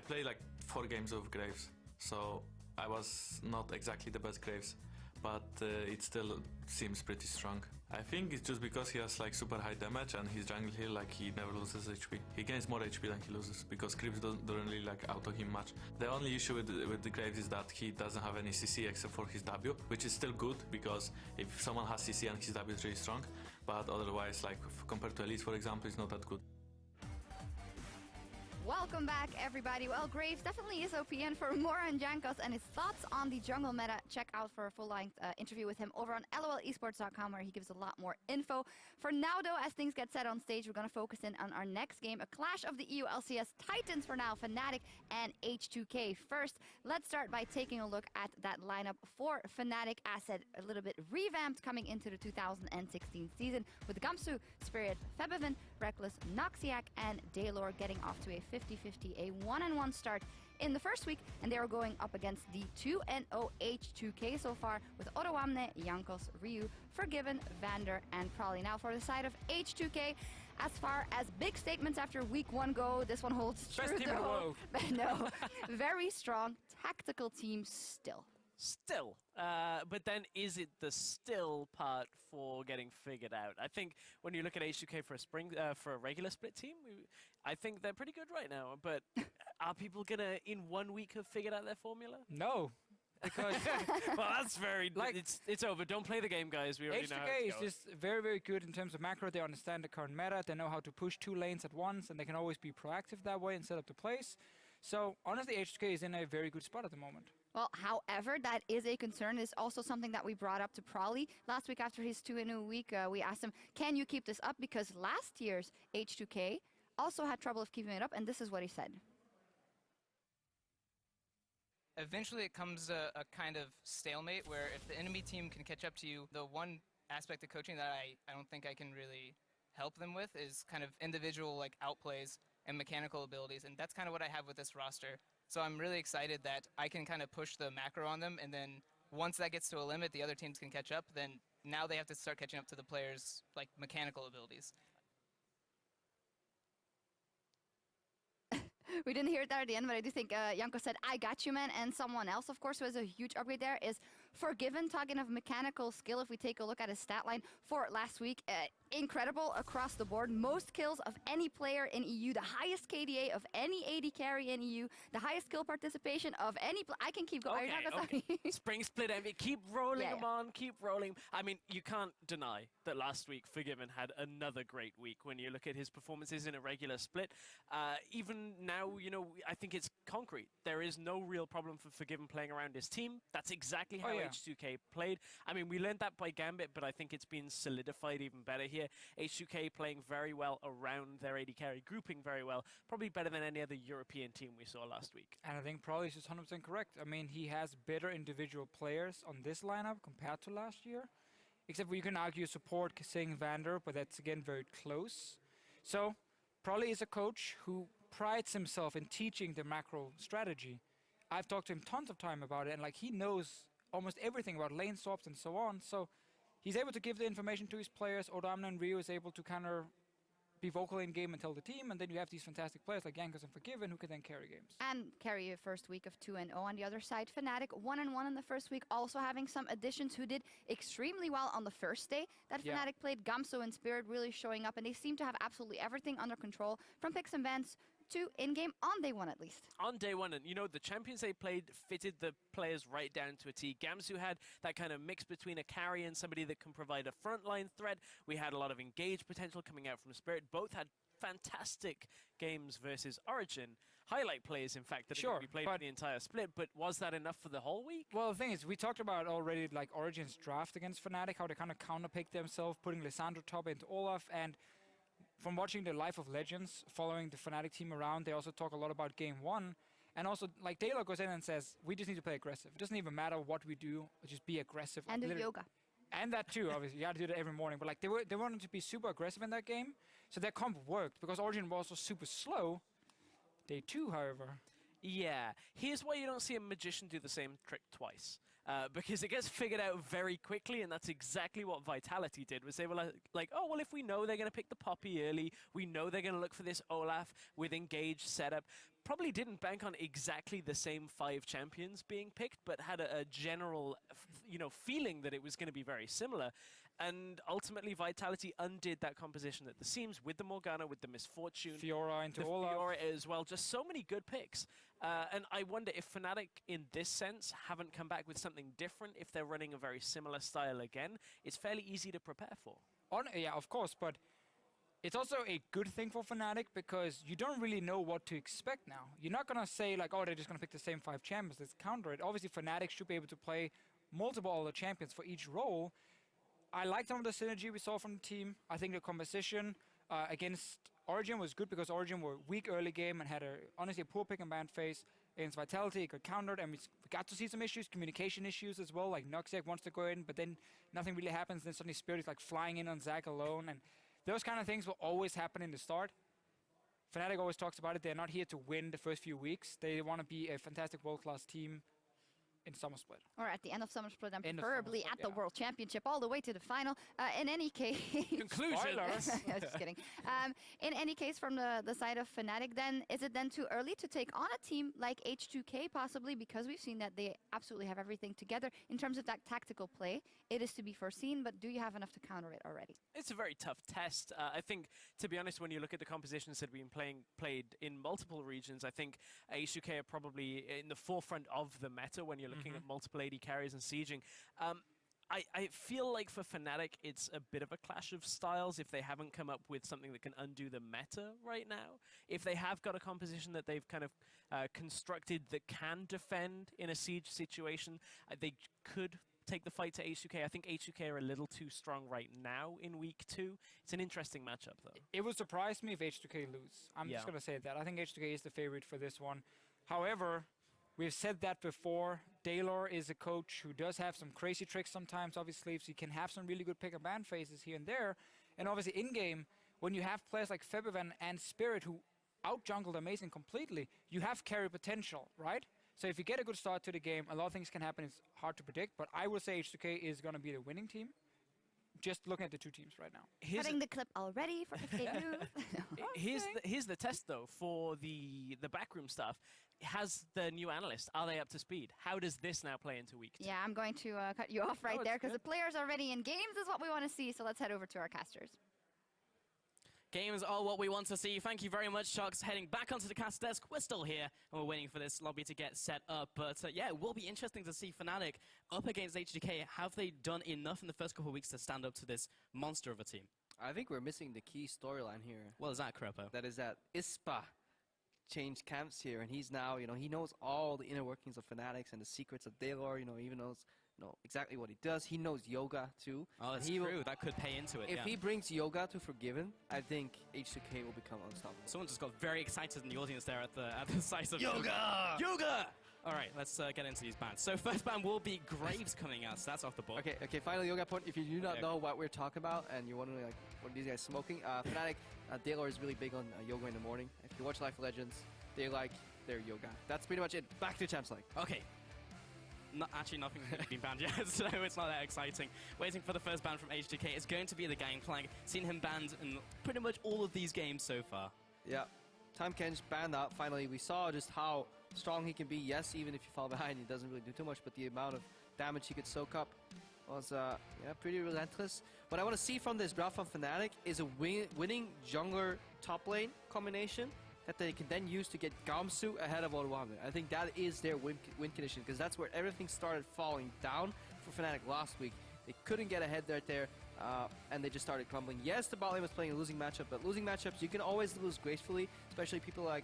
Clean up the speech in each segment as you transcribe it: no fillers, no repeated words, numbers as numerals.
played like 4 games of Graves, so I was not exactly the best Graves, but it still seems pretty strong. I think it's just because he has like super high damage and his jungle heal, like he never loses HP. He gains more HP than he loses because creeps don't really like auto him much. The only issue with the Graves is that he doesn't have any CC except for his W, which is still good because if someone has CC and his W is really strong, but otherwise like compared to Elite for example, it's not that good. Welcome back, everybody. Well, Graves definitely is OP, and for more on Jankos and his thoughts on the jungle meta, check out for a full-length interview with him over on LOLesports.com, where he gives a lot more info. For now, though, as things get set on stage, we're going to focus in on our next game, a clash of the EU LCS Titans for now, Fnatic and H2K. First, let's start by taking a look at that lineup for Fnatic, as said, a little bit revamped coming into the 2016 season, with Gamsu, Spirit, Febiven, Reckless, Noxiac, and Daylor getting off to a 50-50, a 1-1 start in the first week, and they are going up against the 2-0 H2K so far, with Odoamne, Jankos, Ryu, Forgiven, Vander, and Prolly. Now for the side of H2K, as far as big statements after week 1 go, this one holds true. Best team in the world. No, very strong tactical team still. But then is it the still part for getting figured out? I think when you look at H2K for a regular split team, I think they're pretty good right now. But are people gonna in 1 week have figured out their formula? No, because well, that's very like it's over. Don't play the game, guys. We already know how H2K it's is just very, very good in terms of macro. They understand the current meta. They know how to push 2 lanes at once, and they can always be proactive that way and set up the plays. So honestly, H2K is in a very good spot at the moment. Well, however, that is a concern. It's also something that we brought up to Prolly last week after his 2-0 week. We asked him, can you keep this up? Because last year's H2K also had trouble of keeping it up, and this is what he said. Eventually it comes a kind of stalemate where if the enemy team can catch up to you, the one aspect of coaching that I don't think I can really help them with is kind of individual like outplays and mechanical abilities, and that's kind of what I have with this roster. So I'm really excited that I can kind of push the macro on them, and then once that gets to a limit, the other teams can catch up, then now they have to start catching up to the players' like mechanical abilities. We didn't hear it there at the end, but I do think Janko said, I got you, man. And someone else, of course, who has a huge upgrade there is Forgiven. Talking of mechanical skill, if we take a look at his stat line for last week, incredible across the board. Most kills of any player in EU, the highest KDA of any AD carry in EU, the highest kill participation of any I can keep going. Okay. Spring Split MV, keep rolling them Yeah. on, keep rolling. I mean, you can't deny that last week Forgiven had another great week when you look at his performances in a regular split. Even now, you know, I think it's concrete. There is no real problem for Forgiven playing around his team. That's exactly how H2K played. I mean, we learned that by Gambit, but I think it's been solidified even better here. H2K playing very well around their AD carry, grouping very well, probably better than any other European team we saw last week. And I think probably is 100% correct. I mean, he has better individual players on this lineup compared to last year. Except for you can argue support saying Vander, but that's again very close. So probably is a coach who prides himself in teaching the macro strategy. I've talked to him tons of time about it, and like he knows almost everything about lane swaps and so on. So he's able to give the information to his players. Odoamne and Ryu is able to kind of be vocal in game and tell the team, and then you have these fantastic players like Jankos and Forgiven who can then carry games. And carry a first week of 2-0 on the other side. Fnatic 1-1 in the first week, also having some additions who did extremely well on the first day that Fnatic played. Gamsu and Spirit really showing up, and they seem to have absolutely everything under control, from picks and bans to in-game on day 1 at least. On day 1, and you know, the champions they played fitted the players right down to a T. Gamsu had that kind of mix between a carry and somebody that can provide a frontline threat. We had a lot of engage potential coming out from Spirit. Both had fantastic games versus Origin. Highlight plays, in fact, that are going to be played for the entire split, but was that enough for the whole week? Well, the thing is, we talked about already like Origin's draft against Fnatic, how they kind of counterpicked themselves, putting Lissandro top into Olaf, and from watching the Life of Legends, following the Fnatic team around, they also talk a lot about game 1. And also, like, Taylor goes in and says, we just need to play aggressive. It doesn't even matter what we do, just be aggressive. And do yoga. And that too, obviously. You got to do that every morning. But like, they wanted to be super aggressive in that game. So their comp worked, because Origin was also super slow. Day 2, however. Yeah, here's why you don't see a magician do the same trick twice. Because it gets figured out very quickly, and that's exactly what Vitality did. Was they were like, oh, well, if we know they're going to pick the Poppy early, we know they're going to look for this Olaf with engaged setup. Probably didn't bank on exactly the same 5 champions being picked, but had a general, feeling that it was going to be very similar. And ultimately, Vitality undid that composition at the seams with the Morgana, with the Misfortune, Fiora into the Olaf. Fiora as well. Just so many good picks. And I wonder if Fnatic, in this sense, haven't come back with something different. If they're running a very similar style again, it's fairly easy to prepare for. Yeah, of course, but it's also a good thing for Fnatic because you don't really know what to expect now. You're not going to say, like, oh, they're just going to pick the same 5 champions. Let's counter it. Obviously, Fnatic should be able to play multiple other champions for each role. I liked some of the synergy we saw from the team. I think the composition against Origin was good because Origin were weak early game and had honestly a poor pick and ban phase. Against Vitality, it got countered, and we got to see some issues, communication issues as well. Like Noxiac wants to go in, but then nothing really happens. Then suddenly Spirit is like flying in on Zac alone, and those kind of things will always happen in the start. Fnatic always talks about it. They're not here to win the first few weeks. They want to be a fantastic world-class team in Summer Split. Or at the end of Summer Split, and End of preferably Summer at Split, the World Championship, all the way to the final. In any case... Conclusion. Just kidding. In any case, from the side of Fnatic, then, is it then too early to take on a team like H2K, possibly? Because we've seen that they absolutely have everything together. In terms of that tactical play, it is to be foreseen, but do you have enough to counter it already? It's a very tough test. I think, to be honest, when you look at the compositions that have been played in multiple regions, I think H2K are probably in the forefront of the meta when you're looking at multiple AD carries and sieging. I feel like for Fnatic, it's a bit of a clash of styles if they haven't come up with something that can undo the meta right now. If they have got a composition that they've kind of constructed that can defend in a siege situation, they could take the fight to H2K. I think H2K are a little too strong right now in week 2. It's an interesting matchup, though. It would surprise me if H2K lose. I'm just going to say that. I think H2K is the favorite for this one. However, we've said that before. Daylor is a coach who does have some crazy tricks sometimes, obviously, so he can have some really good pick and ban phases here and there. And obviously in-game, when you have players like Febivan and Spirit who out-jungled Amazing completely, you have carry potential, right? So if you get a good start to the game, a lot of things can happen. It's hard to predict, but I would say H2K is going to be the winning team. Just looking at the 2 teams right now. Cutting the clip already for if they lose. Here's the test, though, for the backroom stuff. Has the new analyst, are they up to speed? How does this now play into week 2? Yeah, I'm going to cut you off right there because the players are already in games is what we want to see. So let's head over to our casters. Games are what we want to see. Thank you very much, Sharks. Heading back onto the cast desk. We're still here, and we're waiting for this lobby to get set up. But yeah, it will be interesting to see Fnatic up against H2K. Have they done enough in the first couple of weeks to stand up to this monster of a team? I think we're missing the key storyline here. What is that, Crepo? That is that ISPA changed camps here, and he's now, he knows all the inner workings of Fanatics and the secrets of Daylor, even knows exactly what he does. He knows yoga too. Oh, that's true. That could pay into it. If he brings yoga to Forgiven, I think H2K will become unstoppable. Someone just got very excited in the audience there at the sight of yoga. Yoga. All right, let's get into these bans. So first ban will be Graves coming out. So that's off the board. Okay. Final yoga point. If you do not know what we're talking about and you're wondering like what are these guys smoking, Fnatic Daylor is really big on yoga in the morning. If you watch Life of Legends, they like their yoga. That's pretty much it. Back to Champs League. Okay. Actually, nothing's really been banned yet, so it's not that exciting. Waiting for the first ban from H2K. It's going to be the Gangplank. Seen him banned in pretty much all of these games so far. Yeah. Time Kench banned out. Finally, we saw just how strong he can be. Yes, even if you fall behind, he doesn't really do too much, but the amount of damage he could soak up was pretty relentless. What I want to see from this draft from Fnatic is a winning jungler top lane combination that they can then use to get Gamsu ahead of Oruame. I think that is their win condition, because that's where everything started falling down for Fnatic last week. They couldn't get ahead right there, and they just started crumbling. Yes, the bot lane was playing a losing matchup, but losing matchups, you can always lose gracefully, especially people like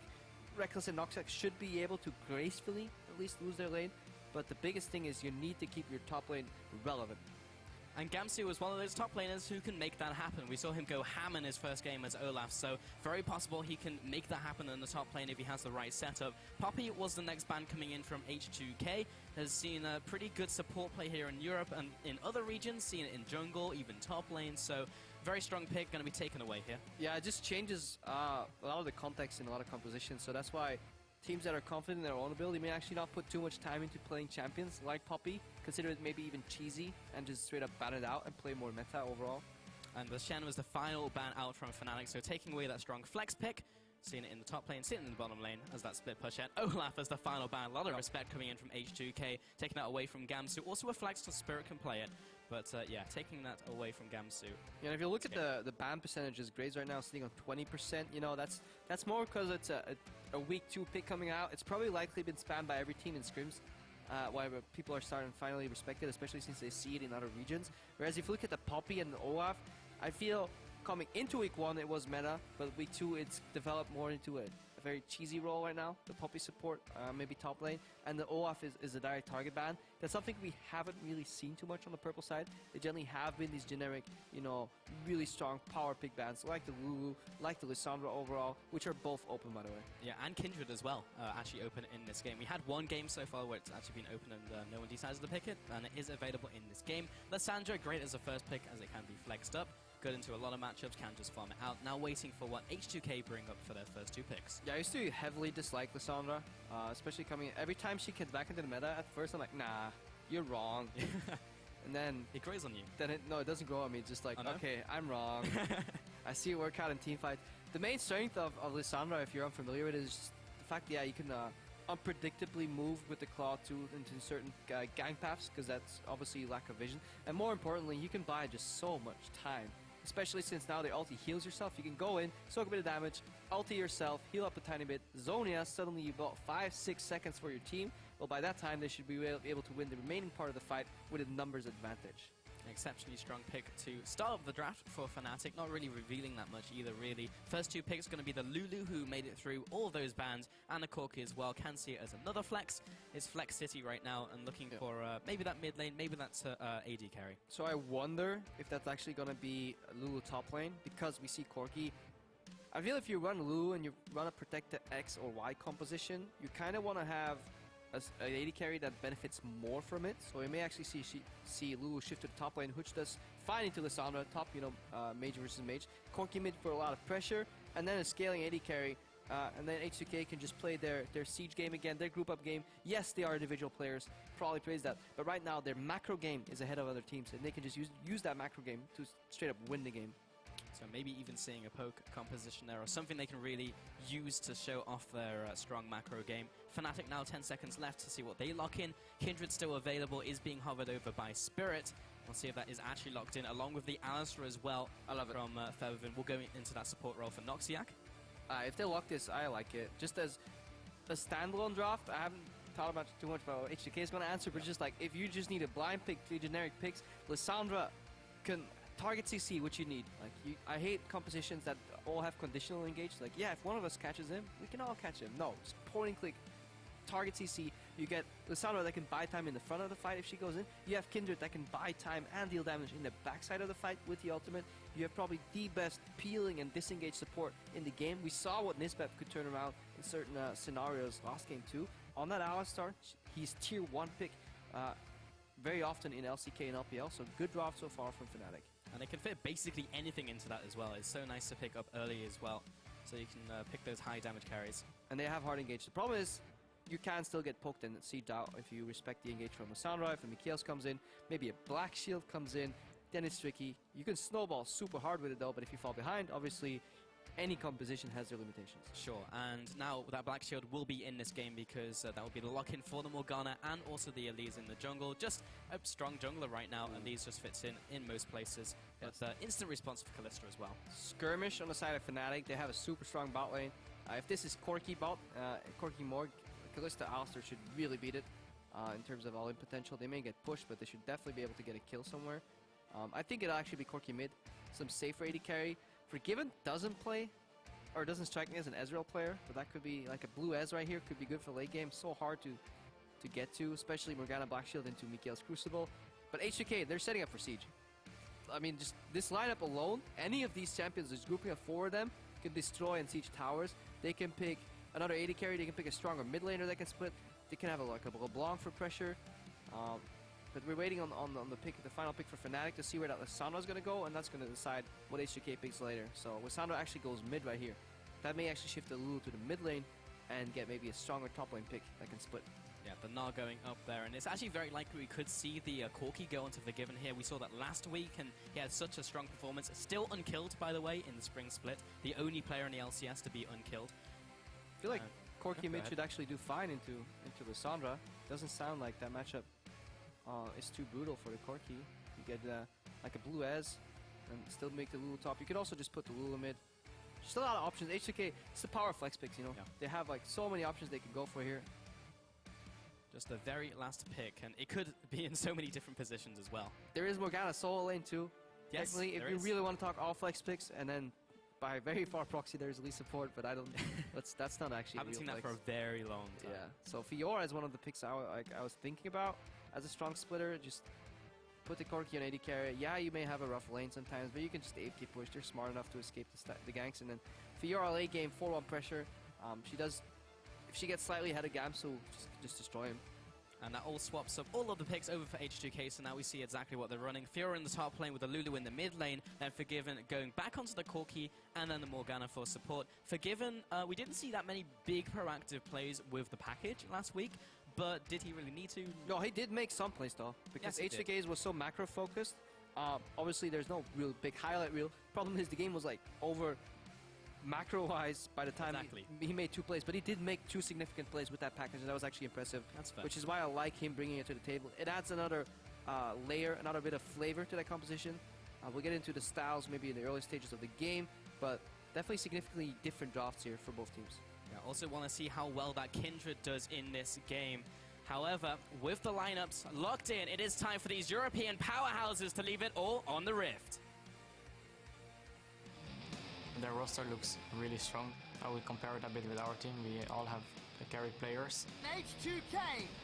Reckless and Noxiac should be able to gracefully at least lose their lane, but the biggest thing is you need to keep your top lane relevant. And Gamsu was one of those top laners who can make that happen. We saw him go ham in his first game as Olaf, so very possible he can make that happen in the top lane if he has the right setup. Poppy was the next ban coming in from H2K, has seen a pretty good support play here in Europe and in other regions, seen it in jungle, even top lane, so very strong pick, going to be taken away here. Yeah, it just changes a lot of the context in a lot of compositions, so that's why teams that are confident in their own ability may actually not put too much time into playing champions like Poppy, consider it maybe even cheesy, and just straight up ban it out and play more meta overall. And the Shen was the final ban out from Fnatic, so taking away that strong flex pick. Seeing it in the top lane, sitting in the bottom lane as that split push in. Olaf as the final ban. A lot of respect coming in from H2K, taking that away from Gamsu. Also a flex to Spirit can play it. But yeah, taking that away from Gamsu. Yeah, if you look at the ban percentages, Graves right now is sitting on 20%. You know, that's more because it's a week 2 pick coming out. It's probably likely been spammed by every team in scrims. Why people are starting to finally respect it, especially since they see it in other regions. Whereas if you look at the Poppy and the Olaf, I feel coming into week 1 it was meta, but week 2 it's developed more into a very cheesy role right now. The Poppy support, maybe top lane, and the Olaf is a direct target ban. That's something we haven't really seen too much on the purple side. They generally have been these generic, you know, really strong power pick bans, like the Lulu, like the Lissandra overall, which are both open, by the way. Yeah, and Kindred as well, actually open in this game. We had one game so far where it's actually been open and no one decided to pick it, and it is available in this game. Lissandra, great as a first pick as it can be flexed up. Good into a lot of matchups, can just farm it out. Now waiting for what H2K bring up for their first 2 picks. Yeah, I used to heavily dislike Lissandra, especially coming every time she gets back into the meta. At first, I'm like, nah, you're wrong. And then it grows on you. Then it doesn't grow on me. It's just like, okay, I'm wrong. I see it work out in team fights. The main strength of Lissandra, if you're unfamiliar with it, is just the fact that you can unpredictably move with the Claw 2 into certain gang paths, because that's obviously lack of vision. And more importantly, you can buy just so much time. Especially since now the ulti heals yourself. You can go in, soak a bit of damage, ulti yourself, heal up a tiny bit. Zonia, suddenly you bought 5-6 seconds for your team. Well, by that time, they should be able to win the remaining part of the fight with a numbers advantage. An exceptionally strong pick to start off the draft for Fnatic, not really revealing that much either, really. First 2 picks going to be the Lulu, who made it through all of those bans, and the Corki as well. Can see it as another flex. It's Flex City right now, and looking for maybe that mid lane, maybe that's AD carry. So I wonder if that's actually going to be Lulu top lane, because we see Corki. I feel if you run Lulu and you run a protected X or Y composition, you kind of want to have an AD carry that benefits more from it. So we may actually see Lulu shift to the top lane, which does fine into Lissandra, top, you know, mage versus mage. Corki mid for a lot of pressure, and then a scaling AD carry. And then H2K can just play their siege game again, their group up game. Yes, they are individual players, probably praise that. But right now, their macro game is ahead of other teams, and they can just use that macro game to straight up win the game. So maybe even seeing a poke composition there, or something they can really use to show off their strong macro game. Fnatic now 10 seconds left to see what they lock in. Kindred still available, is being hovered over by Spirit. We'll see if that is actually locked in, along with the Alistar as well. I love it. From Feathervin. We'll go into that support role for Noxiac. If they lock this, I like it. Just as a standalone draft, I haven't thought about too much about what H2K is going to answer, but just like, if you just need a blind pick, 3 generic picks, Lissandra can target CC, which you need. Like, I hate compositions that all have conditional engage. Like, yeah, if one of us catches him, we can all catch him. No, just point and click, target CC. You get Lissandra that can buy time in the front of the fight if she goes in. You have Kindred that can buy time and deal damage in the backside of the fight with the ultimate. You have probably the best peeling and disengage support in the game. We saw what Nisbeth could turn around in certain scenarios last game too. On that Alistar, he's tier 1 pick very often in LCK and LPL, so good draft so far from Fnatic. And they can fit basically anything into that as well. It's so nice to pick up early as well, so you can pick those high damage carries. And they have hard engage. The problem is, you can still get poked and sieged out if you respect the engage from Lissandra. If a Mikhails comes in, maybe a Black Shield comes in, then it's tricky. You can snowball super hard with it though, but if you fall behind, obviously any composition has their limitations. Sure, and now that Black Shield will be in this game because that will be the lock-in for the Morgana and also the Elise in the jungle. Just a strong jungler right now, Elise just fits in most places. But instant response for Kalista as well. Skirmish on the side of Fnatic, they have a super strong bot lane. If this is Corki bot, Corki Morg, Kalista Alistar should really beat it in terms of all-in potential. They may get pushed, but they should definitely be able to get a kill somewhere. I think it'll actually be Corki mid, some safer AD carry. Forgiven doesn't play, or doesn't strike me as an Ezreal player, but that could be like a blue Ez right here, could be good for late game. So hard to get to, especially Morgana Black Shield into Mikhails Crucible. But H2K, they're setting up for Siege. I mean, just this lineup alone, any of these champions, just grouping of 4 of them, can destroy and siege towers. They can pick another AD carry, they can pick a stronger mid laner that can split. They can have like a LeBlanc for pressure. But we're waiting on the final pick for Fnatic to see where that Lissandra is going to go, and that's going to decide what H2K picks later. So Lissandra actually goes mid right here. That may actually shift the Lulu to the mid lane, and get maybe a stronger top lane pick that can split. Yeah, the Gnar going up there, and it's actually very likely we could see the Corki go onto Forgiven here. We saw that last week, and he had such a strong performance. Still unkilled, by the way, in the spring split. The only player in the LCS to be unkilled. I feel like Corki mid should actually do fine into Lissandra. Doesn't sound like that matchup is too brutal for the Corki. You get like a blue Ez and still make the Lulu top. You could also just put the Lulu mid. Just a lot of options. H2K, it's the power of flex picks, you know. Yeah. They have like so many options they could go for here. Just the very last pick, and it could be in so many different positions as well. There is Morgana solo lane too. Yes, technically, if you really want to talk all flex picks, and then by very far proxy there's Elite support, but I don't. that's not actually. I haven't real seen that flex. for a very long time. Yeah. So Fiora is one of the picks I was thinking about as a strong splitter. Just put the Corki on AD carry. Yeah, you may have a rough lane sometimes, but you can just AFK push. They're smart enough to escape the ganks, and then Fiora late game 4-1 pressure. She does. If she gets slightly ahead of Gamsu, just destroy him. And that all swaps up all of the picks over for H2K, so now we see exactly what they're running. Fiora in the top lane with the Lulu in the mid lane, then Forgiven going back onto the Corki, and then the Morgana for support. Forgiven, we didn't see that many big proactive plays with the package last week, but did he really need to? No, he did make some plays though, because Yes, H2K's was so macro focused. Obviously, there's no real big highlight reel. Problem is the game was like over macro-wise by the time he made 2 plays, but he did make 2 significant plays with that package, and that was actually impressive. That's fair. Which is why I like him bringing it to the table. It adds another layer, another bit of flavor to that composition. We'll get into the styles maybe in the early stages of the game, but definitely significantly different drafts here for both teams. Yeah, also want to see how well that Kindred does in this game. However, with the lineups locked in, it is time for these European powerhouses to leave it all on the Rift. Their roster looks really strong. I would compare it a bit with our team. We all have carry players. H2K,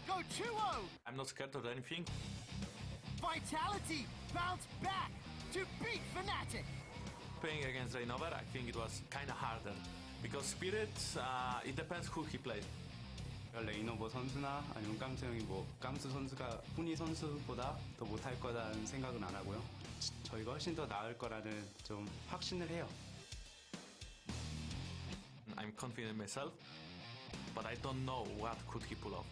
go 2-0! I'm not scared of anything. Vitality, bounce back to beat Fnatic! Playing against Reinover, I think it was kind of harder. Because Spirit, it depends who he plays. 레이너버 선수나 아니면 깜수 형이 깜수 선수가 훈이 선수보다 더 못할 거라는 생각은 안 하고요. 저희가 훨씬 더 나을 거라는 좀 확신을 해요. I'm confident in myself, but I don't know what could he pull off.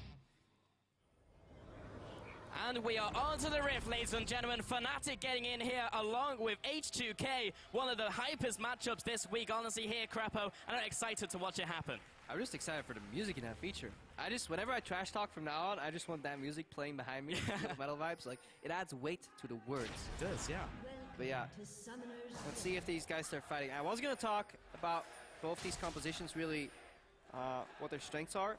And we are on to the Rift, ladies and gentlemen. Fnatic getting in here along with H2K. One of the hypest matchups this week, honestly, here, Crapo. And I'm excited to watch it happen. I'm just excited for the music in that feature. Whenever I trash talk from now on, I just want that music playing behind me. Metal vibes, like, it adds weight to the words. It does, yeah. But yeah, let's see if these guys start fighting. I was going to talk about both these compositions, really, what their strengths are.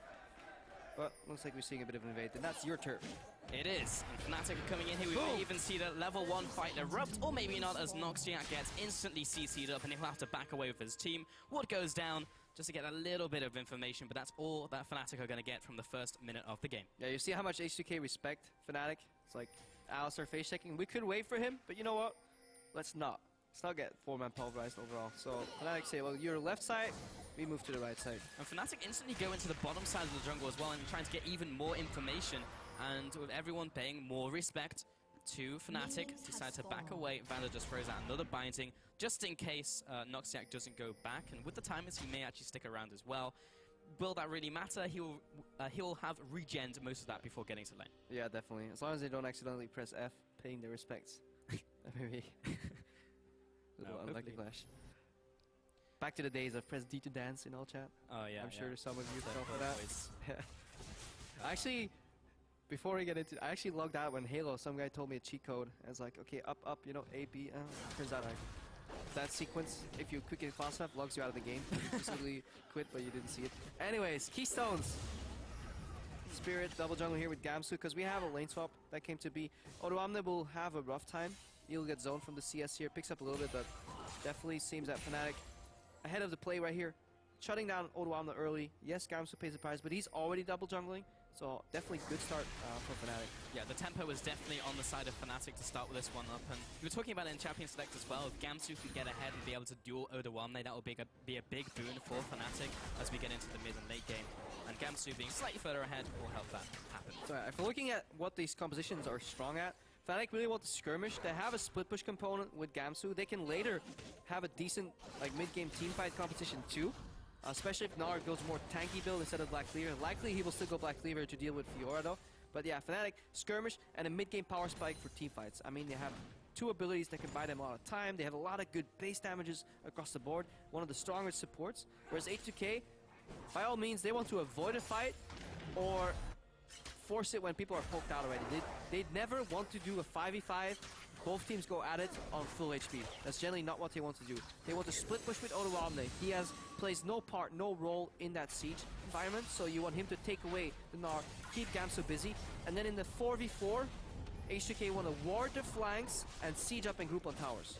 But looks like we're seeing a bit of an invade, and that's your turf. It is. And Fnatic are coming in here. We may even see the level 1 fight erupt, or maybe not, as Noxiac gets instantly CC'd up, and he'll have to back away with his team. What goes down, just to get a little bit of information, but that's all that Fnatic are going to get from the first minute of the game. Yeah, you see how much H2K respect Fnatic? It's like, Alistar face checking. We could wait for him, but you know what? Let's not. Let's not get 4-man pulverized overall. So Fnatic say, well, you're left side, we move to the right side. And Fnatic instantly go into the bottom side of the jungle as well and trying to get even more information. And with everyone paying more respect to Fnatic, decide to back away. Vander just throws out another binding just in case Noxiac doesn't go back. And with the timers, he may actually stick around as well. Will that really matter? He'll have regened most of that before getting to lane. Yeah, definitely. As long as they don't accidentally press F, paying their respects. Maybe. Unlucky clash. Back to the days of press D to dance in all chat. Oh yeah, I'm sure some of you fell for that. Actually, before we get into, I actually logged out when Halo. Some guy told me a cheat code. I was like, okay, up, you know, A, B. Turns out that sequence, if you quick it fast enough, logs you out of the game. You just literally quit, but you didn't see it. Anyways, Keystones. Spirit double jungle here with Gamsu because we have a lane swap that came to be. Odoamne will have a rough time. He'll get zoned from the CS here, picks up a little bit, but definitely seems that Fnatic ahead of the play right here. Shutting down Odoamne early. Yes, Gamsu pays the price, but he's already double jungling. So definitely good start for Fnatic. Yeah, the tempo was definitely on the side of Fnatic to start with this one up. And we were talking about it in Champion Select as well. If Gamsu can get ahead and be able to duel Odoamne, that will be a big boon for Fnatic as we get into the mid and late game. And Gamsu being slightly further ahead will help that happen. So if we're looking at what these compositions are strong at, Fnatic really want to skirmish. They have a split push component with Gamsu. They can later have a decent like mid-game team fight competition too. especially if Gnar goes more tanky build instead of Black Cleaver. Likely he will still go Black Cleaver to deal with Fiora though. But yeah, Fnatic, Skirmish, and a mid-game power spike for teamfights. I mean, they have two abilities that can buy them a lot of time. They have a lot of good base damages across the board. One of the strongest supports. Whereas H2K, by all means, they want to avoid a fight or force it when people are poked out already. They never want to do a 5v5. Both teams go at it on full HP. That's generally not what they want to do. They want to split push with Odoamne. He plays no part, no role in that siege environment, so you want him to take away the Gnar, keep Gamsu busy, and then in the 4v4, H2K want to ward the flanks and siege up and group on towers.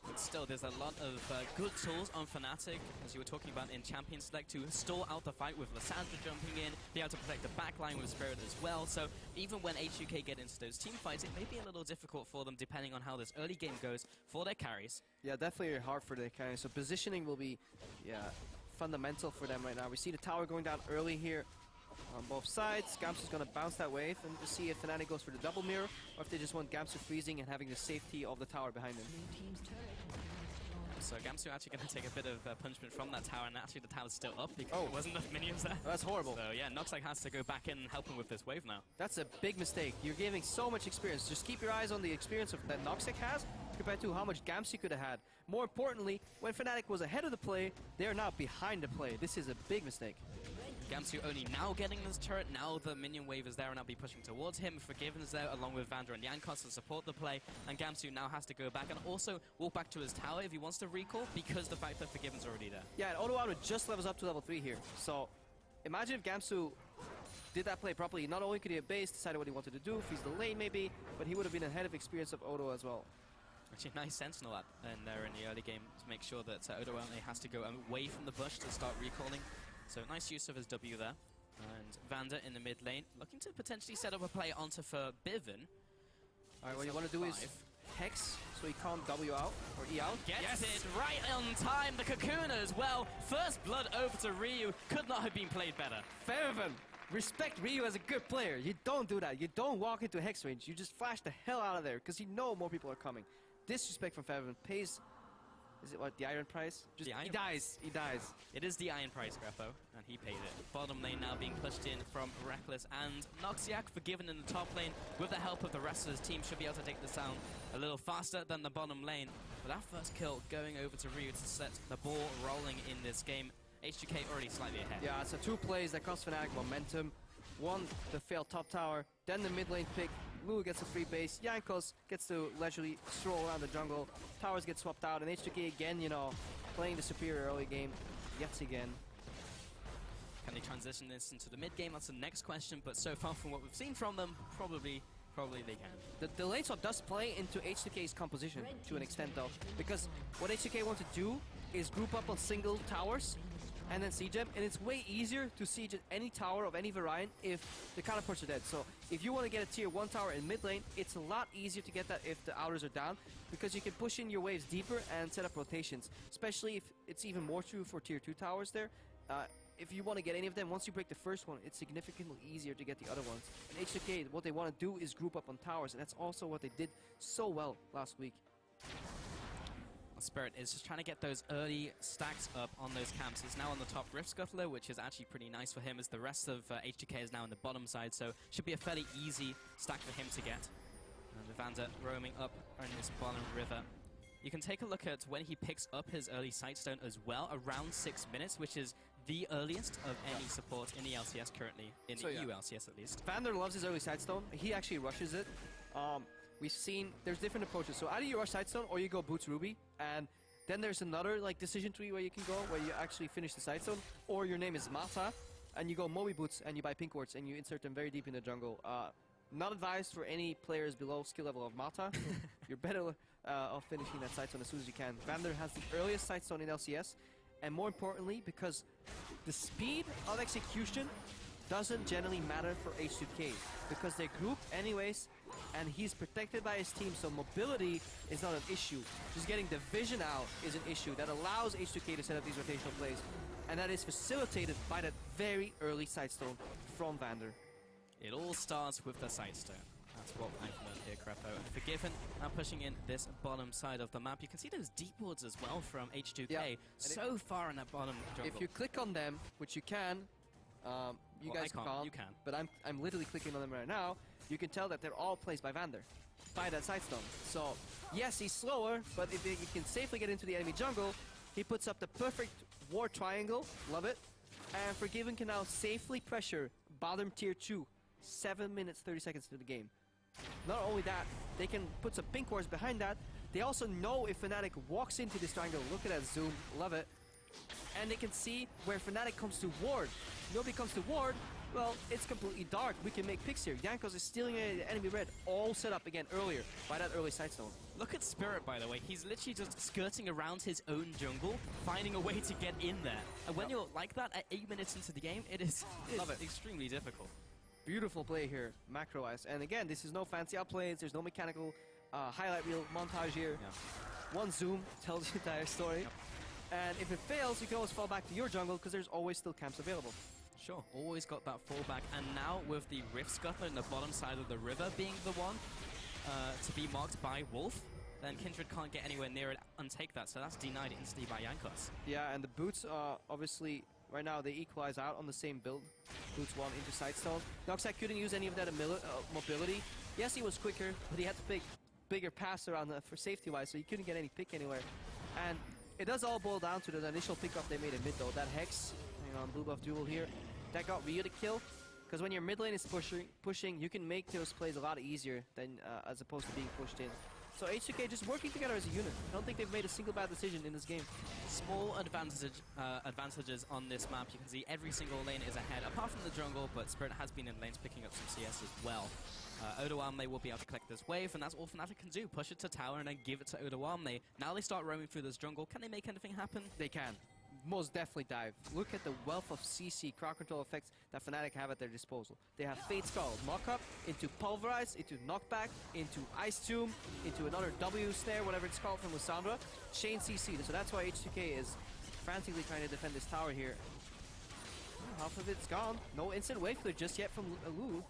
But still, there's a lot of good tools on Fnatic, as you were talking about in Champion Select, to stall out the fight with Lissandra jumping in, be able to protect the backline with Spirit as well. So even when H2K get into those team fights, it may be a little difficult for them depending on how this early game goes for their carries. Yeah, definitely hard for their carries. So positioning will be, fundamental for them right now. We see the tower going down early here on both sides. Gamsu's going to bounce that wave and to see if Fnatic goes for the double mirror or if they just want Gamsu freezing and having the safety of the tower behind them. So Gamsu actually going to take a bit of punishment from that tower, and actually the tower's still up because there wasn't enough minions there. That's horrible. So yeah, Noxag has to go back in and help him with this wave now. That's a big mistake. You're giving so much experience. Just keep your eyes on the experience that Noxag has compared to how much Gamsu could have had. More importantly, when Fnatic was ahead of the play, they're now behind the play. This is a big mistake. Gamsu only now getting this turret, now the minion wave is there and I'll be pushing towards him. Forgiven is there along with Vander and Jankos to support the play, and Gamsu now has to go back and also walk back to his tower if he wants to recall, because the fact that Forgiven's already there. Yeah, and Odoamne just levels up to level 3 here. So imagine if Gamsu did that play properly. Not only could he have base, decided what he wanted to do, freeze the lane maybe, but he would have been ahead of experience of Odo as well. Actually, nice Sentinel up in there in the early game to make sure that Odoamne has to go away from the bush to start recalling. So nice use of his W there. And Vander in the mid lane, looking to potentially set up a play onto for Bivin. Alright, what you want to do is Hex, so he can't W out, or E out. Gets it right on time, the Cocoon as well. First blood over to Ryu, could not have been played better. Fairven, respect Ryu as a good player. You don't do that. You don't walk into Hex range. You just flash the hell out of there, because you know more people are coming. Disrespect from Fairven pays... Is it what, the iron price? Just the iron he dies. It is the iron price, Greppo, and he paid it. Bottom lane now being pushed in from Reckless, and Noxiac, Forgiven in the top lane, with the help of the rest of his team, should be able to take this down a little faster than the bottom lane. But that first kill going over to Ryu to set the ball rolling in this game. H2K already slightly ahead. Yeah, so 2 plays that cost Fnatic momentum. One, the failed top tower, then the mid lane pick. Lulu gets a free base, Jankos gets to leisurely stroll around the jungle, towers get swapped out, and H2K again, you know, playing the superior early game yet again. Can they transition this into the mid game? That's the next question, but so far from what we've seen from them, probably they can. The lane swap does play into H2K's composition to an extent though, because what H2K want to do is group up on single towers and then siege them, and it's way easier to siege any tower of any variant if the counterparts are dead. So if you want to get a tier 1 tower in mid lane, it's a lot easier to get that if the outers are down, because you can push in your waves deeper and set up rotations, especially if it's even more true for tier 2 towers there. If you want to get any of them, once you break the first one, it's significantly easier to get the other ones. And H2K, what they want to do is group up on towers, and that's also what they did so well last week. Spirit is just trying to get those early stacks up on those camps. He's now on the top Rift Scuttler, which is actually pretty nice for him, as the rest of H2K is now on the bottom side, so should be a fairly easy stack for him to get. And Vander roaming up on this bottom river. You can take a look at when he picks up his early Sightstone as well, around 6 minutes, which is the earliest of any support in the LCS currently, in the EU LCS at least. Vander loves his early Sightstone. He actually rushes it. We've seen there's different approaches. So either you rush Sightstone or you go Boots Ruby, and then there's another decision tree where you can go, where you actually finish the Sightstone, or your name is Mata, and you go Moby Boots and you buy Pink Wards and you insert them very deep in the jungle. Not advised for any players below skill level of Mata. You're better off finishing that Sightstone as soon as you can. Vander has the earliest Sightstone in LCS, and more importantly, because the speed of execution doesn't generally matter for H2K, because they're grouped anyways, and he's protected by his team, so mobility is not an issue. Just getting the vision out is an issue that allows H2K to set up these rotational plays, and that is facilitated by that very early Sightstone from Vander. It all starts with the Sightstone. That's what I've learned here, Crepo. And Forgiven now pushing in this bottom side of the map. You can see those deep wards as well from H2K. Yeah. So far in that bottom jungle. If you click on them, which you can, you Well, guys I can't. You can. But I'm literally clicking on them right now. You can tell that they're all placed by Vander, by that sidestone. So yes, he's slower, but if he can safely get into the enemy jungle, he puts up the perfect ward triangle. Love it. And Forgiven can now safely pressure bottom tier 2. 7 minutes 30 seconds into the game. Not only that, they can put some pink wards behind that. They also know if Fnatic walks into this triangle. Look at that zoom. Love it. And they can see where Fnatic comes to ward. Nobody comes to ward. Well, it's completely dark. We can make picks here. Jankos is stealing enemy red, all set up again earlier by that early side stone. Look at Spirit, by the way. He's literally just skirting around his own jungle, finding a way to get in there. And when you're like that at 8 minutes into the game, it is extremely difficult. Beautiful play here, macro-wise. And again, this is no fancy upplays. There's no mechanical highlight reel montage here. Yeah. One zoom tells the entire story. Yep. And if it fails, you can always fall back to your jungle because there's always still camps available. Sure, always got that fallback. And now with the Rift Scuttler in the bottom side of the river being the one to be marked by Wolf, then Kindred can't get anywhere near it and take that. So that's denied instantly by Jankos. Yeah, and the boots, obviously, right now they equalize out on the same build. Boots 1 into Sidestone. Noxac couldn't use any of that mobility. Yes, he was quicker, but he had to pick bigger pass around for safety-wise, so he couldn't get any pick anywhere. And it does all boil down to the initial pickup they made in mid, though. That Hex, on blue buff duel here, that got Ryu the kill. Because when your mid lane is pushing, you can make those plays a lot easier than as opposed to being pushed in. So H2K just working together as a unit. I don't think they've made a single bad decision in this game. Small advantages on this map. You can see every single lane is ahead, apart from the jungle, but Spirit has been in lanes picking up some CS as well. Odoamne will be able to collect this wave, and that's all Fnatic can do. Push it to tower and then give it to Odoamne. Now they start roaming through this jungle. Can they make anything happen? They can. Most definitely dive. Look at the wealth of CC, crowd control effects that Fnatic have at their disposal. They have Fate Skull, knock-up, into Pulverize, into Knockback, into Ice Tomb, into another W Snare, whatever it's called from Lissandra. Chain CC, so that's why H2K is frantically trying to defend this tower here. Half of it's gone. No instant wave clear just yet from Lu.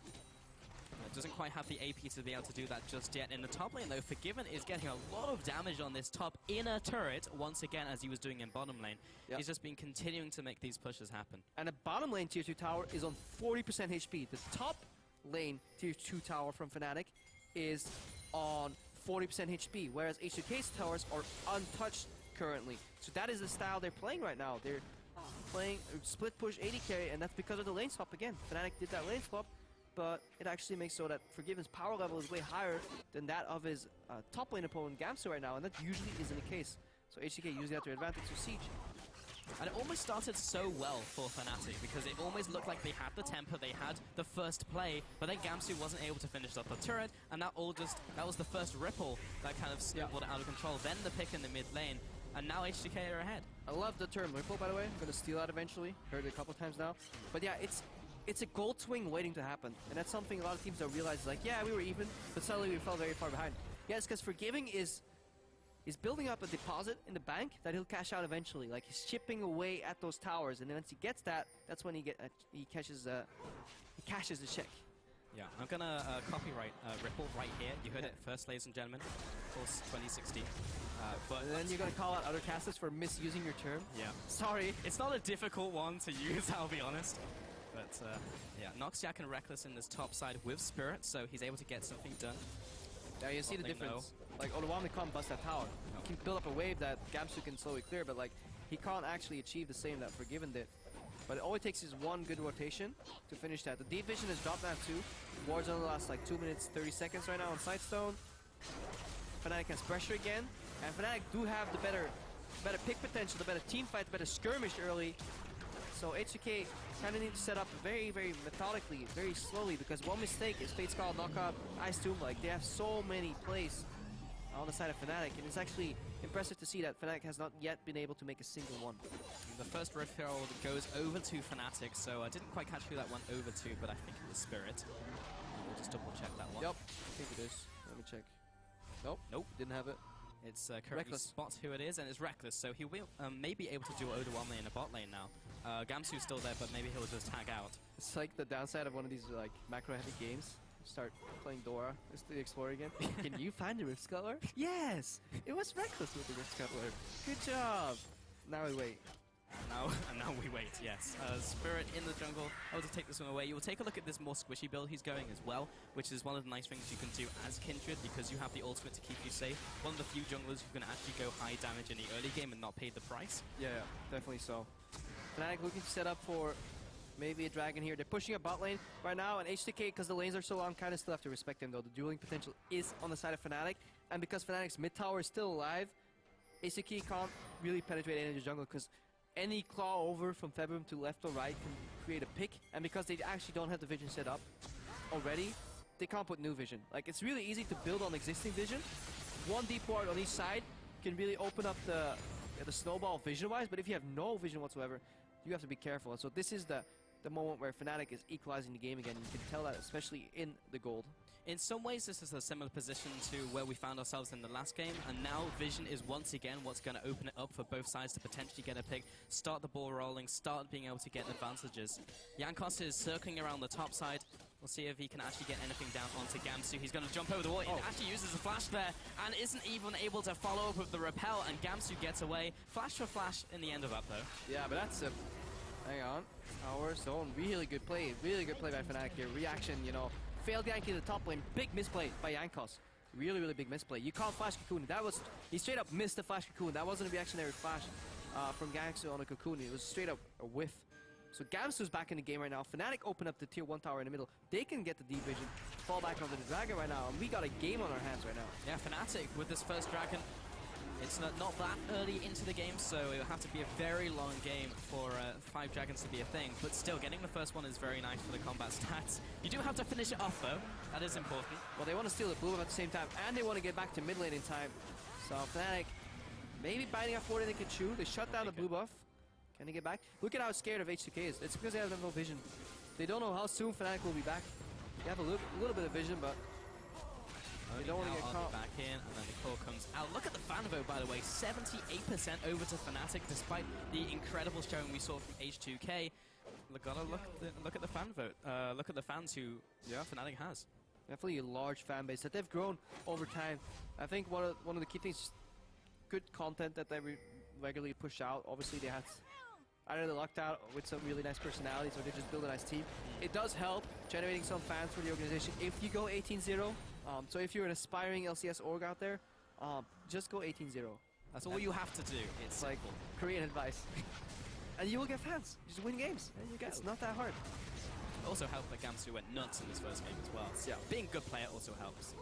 Doesn't quite have the AP to be able to do that just yet. In the top lane, though, Forgiven is getting a lot of damage on this top inner turret, once again, as he was doing in bottom lane. Yep. He's just been continuing to make these pushes happen. And the bottom lane tier 2 tower is on 40% HP. The top lane tier 2 tower from Fnatic is on 40% HP, whereas H2K's towers are untouched currently. So that is the style they're playing right now. They're playing split push 80 carry, and that's because of the lane swap again. Fnatic did that lane swap, but it actually makes so that Forgiven's power level is way higher than that of his top lane opponent Gamsu right now, and that usually isn't the case. So H2K using that to advantage to Siege. And it almost started so well for Fnatic, because it almost looked like they had the tempo, they had the first play, but then Gamsu wasn't able to finish up the turret, and that was the first ripple that kind of snowballed out of control. Then the pick in the mid lane, and now H2K are ahead. I love the term ripple, by the way. I'm going to steal that eventually. Heard it a couple times now. But yeah, it's a gold swing waiting to happen, and that's something a lot of teams don't realize. Like, yeah, we were even, but suddenly we fell very far behind. Yeah, it's because Forgiving is building up a deposit in the bank that he'll cash out eventually. Like, he's chipping away at those towers, and then once he gets that, that's when he cashes the check. Yeah, I'm gonna copyright Ripple right here. You heard it first, ladies and gentlemen. Of course, 2016. But and then you're gonna call out other casters for misusing your term. Yeah. Sorry. It's not a difficult one to use, I'll be honest. But yeah, Noxiac and Reckless in this top side with Spirit, so he's able to get something done. Yeah, you see the difference. Like, Odoamne can't bust that tower. No. He can build up a wave that Gamsu can slowly clear, but like, he can't actually achieve the same that Forgiven did. But all it takes is one good rotation to finish that. The deep vision has dropped now too. Wards only last like 2 minutes 30 seconds right now on Sidestone. Fnatic has pressure again, and Fnatic do have the better pick potential, the better team fight, the better skirmish early. So H2K kind of need to set up very, very methodically, very slowly, because one mistake is Fate Skull, Knockup, Ice Tomb. Like, they have so many plays on the side of Fnatic, and it's actually impressive to see that Fnatic has not yet been able to make a single one. The first Rift Herald goes over to Fnatic, so I didn't quite catch who that one over to, but I think it was Spirit. We'll just double check that one. Yep, I think it is. Let me check. Nope, didn't have it. It's currently Spot who it is, and it's Reckless, so he will may be able to do Odoamne in the bot lane now. Gamsu's still there, but maybe he'll just tag out. It's like the downside of one of these like macro-heavy games. start playing Dora. It's the Explorer again. Can you find the Rift Scuttler? Yes! It was Reckless with the Rift Scuttler. Good job! Now we wait. And now we wait, yes. Spirit in the jungle, able to take this one away. You will take a look at this more squishy build he's going as well, which is one of the nice things you can do as Kindred because you have the ultimate to keep you safe. One of the few junglers who can actually go high damage in the early game and not pay the price. Yeah, definitely so. Fnatic looking to set up for maybe a dragon here. They're pushing a bot lane right now, and H2K, because the lanes are so long, kind of still have to respect them though. The dueling potential is on the side of Fnatic, and because Fnatic's mid tower is still alive, H2K can't really penetrate any of the jungle because any claw over from Februm to left or right can create a pick, and because they actually don't have the vision set up already, they can't put new vision. Like, it's really easy to build on existing vision. One deep ward on each side can really open up the snowball vision-wise, but if you have no vision whatsoever, you have to be careful. And so this is the moment where Fnatic is equalizing the game again. You can tell that especially in the gold. In some ways, this is a similar position to where we found ourselves in the last game, and now Vision is once again what's going to open it up for both sides to potentially get a pick, start the ball rolling, start being able to get advantages. Jankos is circling around the top side. We'll see if he can actually get anything down onto Gamsu. He's going to jump over the wall. He actually uses a flash there and isn't even able to follow up with the repel, and Gamsu gets away. Flash for flash in the end of that, though. Yeah, but that's a... Hang on. Our zone. Really good play. Really good play by Fnatic here. Reaction, you know. Failed Yankee in the top lane. Big misplay by Jankos. Really, really big misplay. You can't flash Cocoon. That was... He straight up missed the flash Cocoon. That wasn't a reactionary flash from Gangsu on a Cocoon. It was straight up a whiff. So Gamsu's back in the game right now. Fnatic open up the tier 1 tower in the middle. They can get the deep vision, fall back onto the dragon right now, and we got a game on our hands right now. Yeah, Fnatic with this first dragon. It's not that early into the game, so it will have to be a very long game for 5 dragons to be a thing. But still, getting the first one is very nice for the combat stats. You do have to finish it off, though. That is important. Well, they want to steal the blue buff at the same time, and they want to get back to mid lane in time. So Fnatic maybe biting off more than they can chew. They shut down the blue buff. Can they get back? Look at how scared of H2K is. It's because they have no vision. They don't know how soon Fnatic will be back. They have a little bit of vision, but they don't want to get caught. Back in, and then the call comes out. Look at the fan vote, by the way. 78% over to Fnatic, despite the incredible showing we saw from H2K. Look at the fan vote. Look at the fans who Fnatic has. Definitely a large fan base that they've grown over time. I think one of the key things is good content that they regularly push out. Obviously, they had either they lucked out with some really nice personalities or they just build a nice team. It does help generating some fans for the organization if you go 18-0. So if you're an aspiring LCS org out there, just go 18-0. That's all you have to do. It's like Korean advice. And you will get fans. Just win games. There you go. It's not that hard. It also helped that Gamsu went nuts in this first game as well. So being a good player also helps.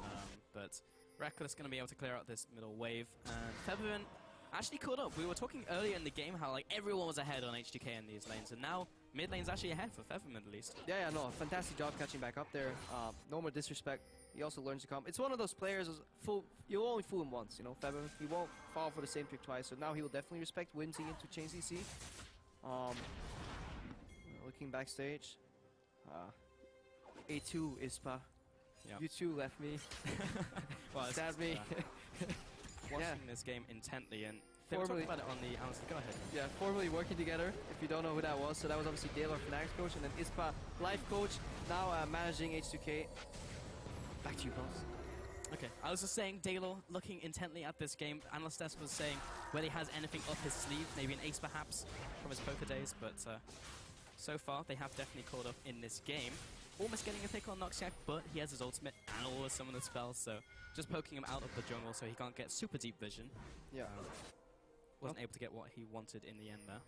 But Reckless going to be able to clear out this middle wave. And Featherman actually caught up. We were talking earlier in the game how like everyone was ahead on H2K in these lanes, and now mid lane's actually ahead for Featherman at least. Yeah, no, fantastic job catching back up there. No more disrespect. He also learns to come. It's one of those players, you'll only fool him once, you know, Featherman. He won't fall for the same trick twice, so now he will definitely respect Whimsy into Chain CC. Looking backstage. A2 ISPA. Yep. You two left me. Well, stabbed me. Watching this game intently, and they were talking about it on the analyst. Go ahead. Yeah, formerly working together, if you don't know who that was. So that was obviously Dale, our Fnatic's coach, and then ISPA, life coach, now managing H2K. Back to you, boss. Okay, I was just saying, Dalo looking intently at this game. Analyst Desk was saying whether he has anything up his sleeve, maybe an ace perhaps from his poker days, but so far they have definitely caught up in this game. Almost getting a pick on Noxiak, but he has his ultimate and all of some of the spells, so just poking him out of the jungle so he can't get super deep vision. Yeah. Wasn't able to get what he wanted in the end there.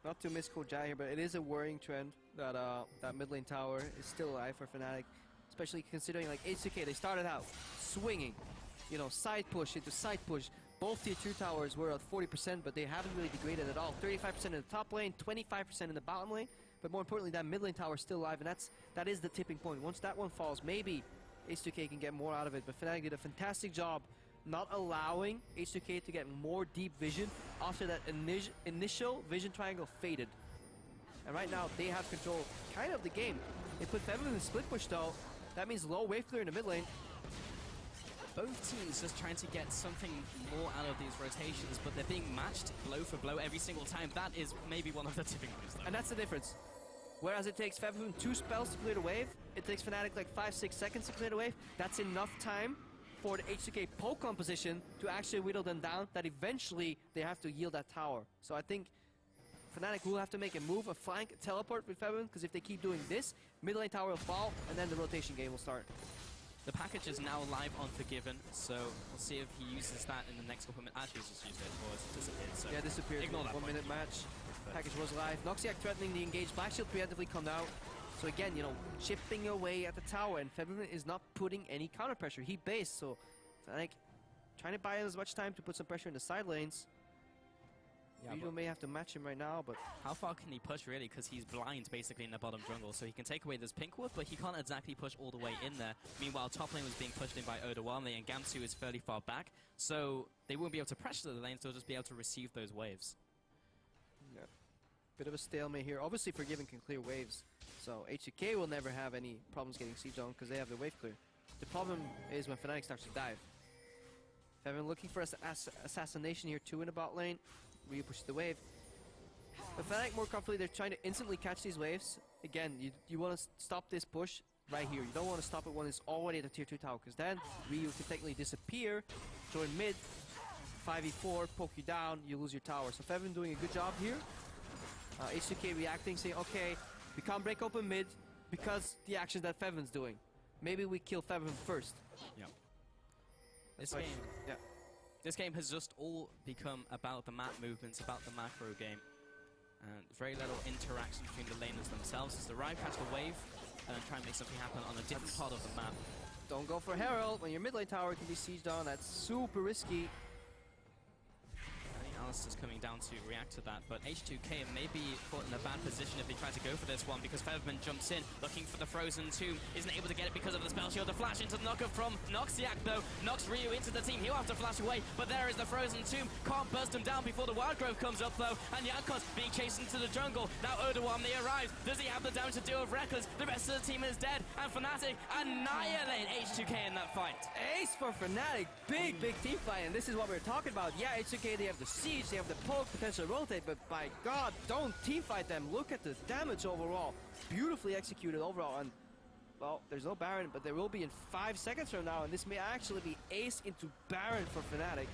Not to miss Coach Jai here, but it is a worrying trend that that mid lane tower is still alive for Fnatic, especially considering like H2K, they started out swinging, you know, side push into side push. Both tier 2 towers were at 40%, but they haven't really degraded at all. 35% in the top lane, 25% in the bottom lane. But more importantly, that mid lane tower is still alive, and that is the tipping point. Once that one falls, maybe H2K can get more out of it. But Fnatic did a fantastic job not allowing H2K to get more deep vision after that initial vision triangle faded. And right now, they have control kind of the game. They put Featherman in the split push though. That means low wave clear in the mid lane. Both teams just trying to get something more out of these rotations, but they're being matched blow for blow every single time. That is maybe one of the tipping points though. And that's the difference. Whereas it takes Featherman 2 spells to clear the wave, It takes Fnatic like 5-6 seconds to clear the wave. That's enough time for the H2K poke composition to actually whittle them down, that eventually they have to yield that tower. So I think Fnatic will have to make a move, a flank, a teleport with Febiven, because if they keep doing this, mid lane tower will fall, and then the rotation game will start. The package is now live on Forgiven, so we'll see if he uses that in the next couple of minutes. Actually, he's just used it, or it's disappeared. So yeah, disappeared. Ignore that 1 minute match. Package was live. Noxiac threatening the engage. Black Shield preemptively come out. So again, you know, chipping away at the tower, and Febiven is not putting any counter pressure. He based, so Fnatic trying to buy him as much time to put some pressure in the side lanes. Yeah, Vito may have to match him right now, but how far can he push, really? Because he's blind, basically, in the bottom jungle. So he can take away this pink ward, but he can't exactly push all the way in there. Meanwhile, top lane was being pushed in by Odawame, and Gamsu is fairly far back. So they won't be able to pressure the lanes, they'll just be able to receive those waves. yeah, bit of a stalemate here. Obviously, Forgiven can clear waves, so H2K will never have any problems getting siege on because they have the wave clear. The problem is when Fnatic starts to dive. Febiven looking for assassination here too in the bot lane. Ryu pushes the wave. But Fnatic more comfortably, they're trying to instantly catch these waves. Again, you want to stop this push right here. You don't want to stop it when it's already at the tier 2 tower, because then Ryu can technically disappear, join mid, 5v4, poke you down, you lose your tower. So Febiven doing a good job here. H2K reacting, saying, okay, we can't break open mid because the actions that Febiven's doing. Maybe we kill Febiven first. Yeah. This game has just all become about the map movements, about the macro game. And very little interaction between the laners themselves as the Rive catch the wave and then try and make something happen on a different part of the map. Don't go for Herald when your mid lane tower can be sieged on. That's super risky. I think Alistair's coming down to react to that, but H2K may be put in a bad position if they try to go for this one, because Febiven jumps in looking for the Frozen Tomb, isn't able to get it because of the spell shield. The flash into the knocker from Noxiac though knocks Ryu into the team. He'll have to flash away, but there is the Frozen Tomb. Can't burst him down before the Wild Growth comes up though, and Jankos being chased into the jungle. Now Odawame arrives. Does he have the damage to deal with Reckless? The rest of the team is dead, and Fnatic annihilate H2K in that fight. Ace for Fnatic. Big team fight, and this is what we're talking about. Yeah, H2K, they have the siege, they have the poke, potential rotate, but by God, don't team fight them. Look at the damage overall. Beautifully executed overall, and well, there's no Baron, but there will be in 5 seconds from now, and this may actually be ace into Baron for Fnatic.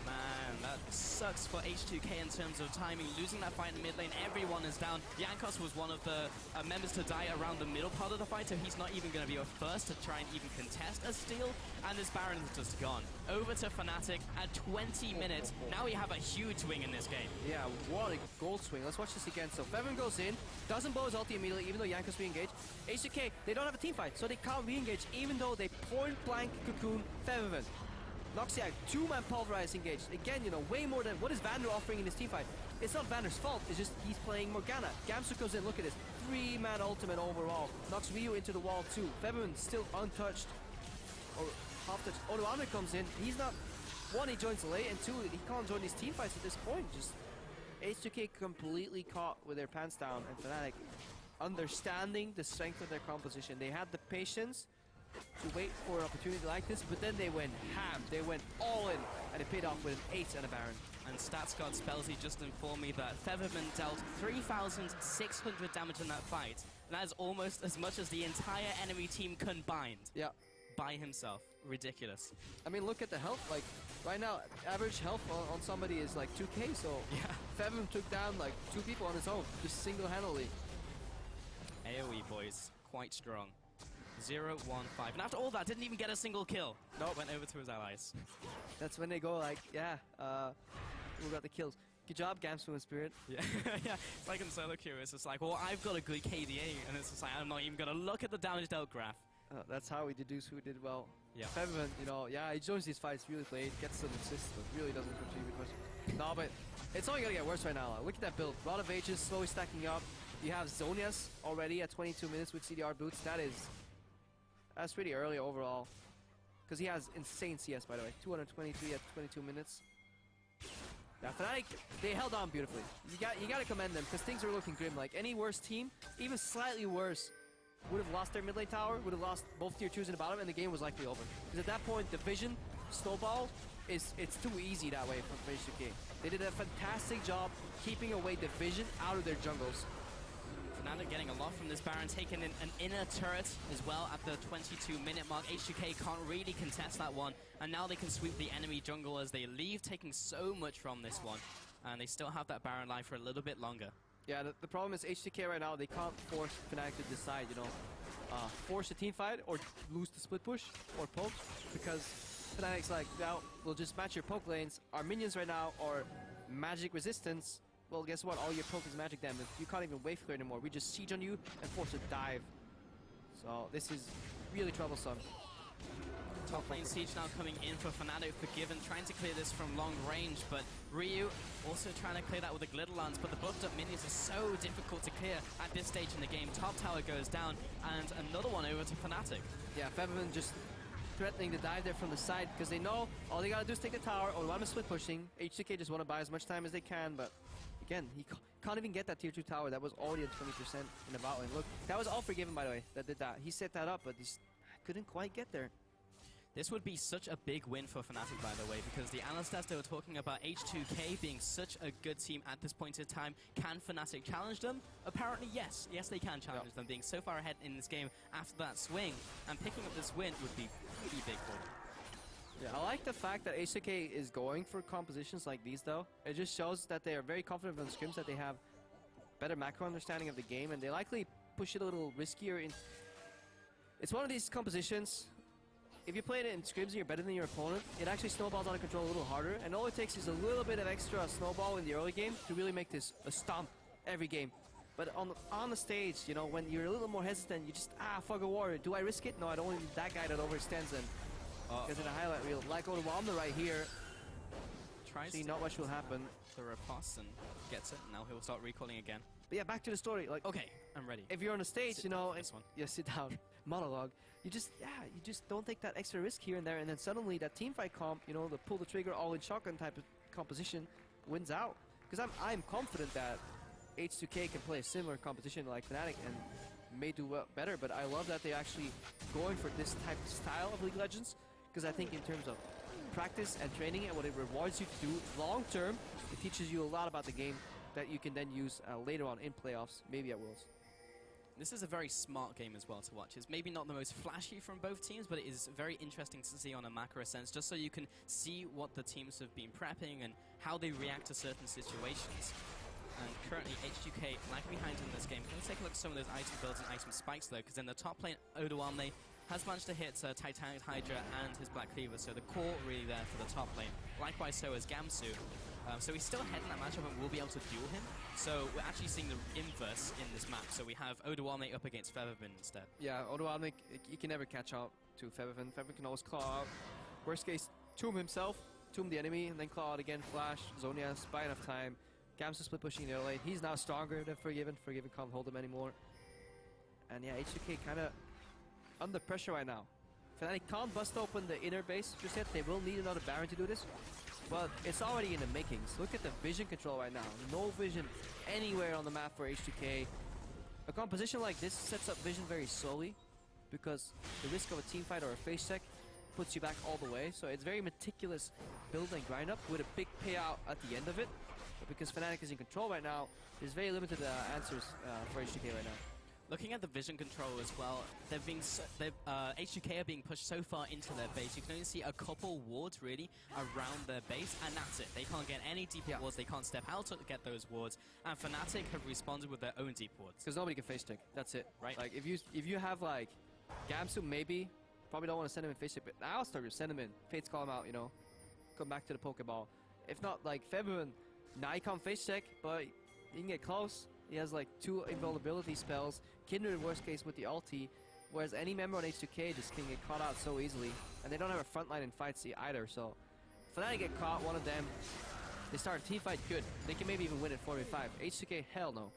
Man, that sucks for H2K in terms of timing. Losing that fight in the mid lane, everyone is down. Jankos was one of the members to die around the middle part of the fight, so he's not even going to be a first to try and even contest a steal. And this Baron is just gone. Over to Fnatic at 20 minutes. Now we have a huge swing in this game. Yeah, what a goal swing. Let's watch this again. So Febiven goes in, doesn't blow his ulti immediately, even though Jankos re-engage. H2K, they don't have a team fight, so they can't re-engage, even though they point blank cocoon Febiven. Noxiac, 2-man pulverize engaged. Again, you know, way more than what is Vander offering in his team fight. It's not Vander's fault, it's just he's playing Morgana. Gamsu goes in, look at this. 3-man ultimate overall. Knocks Ryu into the wall too. Febiven still untouched. Or half touched. Odoame comes in. He's not, one, he joins late, and two, he can't join these team fights at this point. Just H2K completely caught with their pants down, and Fnatic understanding the strength of their composition. They had the patience to wait for an opportunity like this, but then they went ham. They went all in, and it paid off with an ace and a Baron. And Stats God Spellsy just informed me that Febiven dealt 3,600 damage in that fight. And that is almost as much as the entire enemy team combined. Yeah. By himself. Ridiculous. I mean, look at the health. Like, right now, average health on somebody is like 2k, so yeah. Febiven took down like 2 people on his own, just single-handedly. AoE, boys. Quite strong. 0-1-5. And after all that, didn't even get a single kill. No, went over to his allies. That's when they go like, yeah, who got the kills? Good job, Gamsu and Spirit. Yeah, yeah. It's like in solo queue, it's just like, well, I've got a good KDA, and it's just like, I'm not even going to look at the damage dealt graph. That's how we deduce who did well. Yeah. Febiven, you know, yeah, he joins these fights really late, gets some assists, but really doesn't contribute much. No, but it's only going to get worse right now. Look at that build. Rod of Ages slowly stacking up. You have Zonias already at 22 minutes with CDR boots. That's pretty early overall. Because he has insane CS, by the way. 223 at 22 minutes. Now, Fnatic, they held on beautifully. You got to commend them, because things are looking grim. Like, any worse team, even slightly worse, would have lost their mid lane tower, would have lost both tier 2s in the bottom, and the game was likely over. Because at that point, the vision, snowball, it's too easy that way for H2K. They did a fantastic job keeping away the vision out of their jungles. Fnatic getting a lot from this Baron, taking in an inner turret as well at the 22-minute mark. H2K can't really contest that one, and now they can sweep the enemy jungle as they leave, taking so much from this one. And they still have that Baron life for a little bit longer. Yeah, the problem is H2K right now, they can't force Fnatic to decide, you know, force a team fight or lose the split push or poke, because Fnatic's like, well, we'll just match your poke lanes. Our minions right now are magic resistance. Well, guess what? All your poke is magic damage. You can't even wave clear anymore. We just siege on you and force a dive. So this is really troublesome. Top lane siege now coming in for Fnatic. Forgiven trying to clear this from long range, but Ryu also trying to clear that with a glitter lance, but the buffed up minions are so difficult to clear at this stage in the game. Top tower goes down, and another one over to Fnatic. Yeah, Featherman just threatening to dive there from the side, because they know all they gotta do is take the tower. Odoamne split pushing. H2K just want to buy as much time as they can, but again, he can't even get that tier 2 tower. That was already at 20% in the bot lane. Look, that was all Forgiven, by the way, that did that. He set that up, but he couldn't quite get there. This would be such a big win for Fnatic, by the way, because the analysts they were talking about H2K being such a good team at this point in time. Can Fnatic challenge them? Apparently, yes. Yes, they can challenge them, being so far ahead in this game after that swing. And picking up this win would be really big for them. Yeah, I like the fact that H2K is going for compositions like these, though. It just shows that they are very confident on scrims, that they have better macro understanding of the game, and they likely push it a little riskier. It's one of these compositions. If you play it in scrims and you're better than your opponent, it actually snowballs out of control a little harder, and all it takes is a little bit of extra snowball in the early game to really make this a stomp every game. But on the stage, you know, when you're a little more hesitant, you just, fuck a warrior. Do I risk it? No, I don't want to be that guy that overextends and because in a highlight reel, like Odoamne right here, see, not much will happen. The riposte and gets it, and now he'll start recalling again. But yeah, back to the story. Like, okay, I'm ready. If you're on the stage, Sit you know, this one. Yeah, sit down, monologue. You just don't take that extra risk here and there, and then suddenly that teamfight comp, you know, the pull the trigger all in shotgun type of composition wins out. Because I'm confident that H2K can play a similar competition like Fnatic and may do better. But I love that they're actually going for this type of style of League of Legends, because I think in terms of practice and training and what it rewards you to do long term, it teaches you a lot about the game that you can then use later on in playoffs, maybe at Worlds. This is a very smart game as well to watch. It's maybe not the most flashy from both teams, but it is very interesting to see on a macro sense, just so you can see what the teams have been prepping and how they react to certain situations. And currently, H2K lag behind in this game. Let's take a look at some of those item builds and item spikes, though, because in the top lane, Odoamne has managed to hit Titanic Hydra and his Black Cleaver, so the core really there for the top lane. Likewise, so is Gamsu. So he's still ahead in that matchup and will be able to duel him. So we're actually seeing the inverse in this map. So we have Odoamne up against Featherman instead. Yeah, Odoamne, you can never catch out to Featherman. Featherman can always claw out. Worst case, tomb himself, tomb the enemy, and then claw out again, flash, Zhonya's, buy enough time. Gamsu split pushing the lane. He's now stronger than Forgiven. Forgiven can't hold him anymore. And yeah, H2K kind of under pressure right now. Fnatic can't bust open the inner base just yet. They will need another Baron to do this. But it's already in the makings. Look at the vision control right now. No vision anywhere on the map for H2K. A composition like this sets up vision very slowly, because the risk of a teamfight or a face check puts you back all the way. So it's very meticulous build and grind up with a big payout at the end of it. But because Fnatic is in control right now, there's very limited answers for H2K right now. Looking at the vision control as well, H2K are being pushed so far into their base. You can only see a couple wards really around their base, and that's it. They can't get any deep wards. They can't step out to get those wards. And Fnatic have responded with their own deep wards. Because nobody can face check. That's it. Right. Like if you have like Gamsu, maybe probably don't want to send him in face check, but I'll start to send him in. Fates call him out. You know, come back to the Pokeball. If not, like Featherman, now he can't face check, but he can get close. He has like 2 invulnerability spells. Kindred worst case with the ulti, whereas any member on H2K just can get caught out so easily. And they don't have a front line in fights either, so Fnatic get caught, one of them, they start a team fight, good. They can maybe even win at 4v5. H2K, hell no.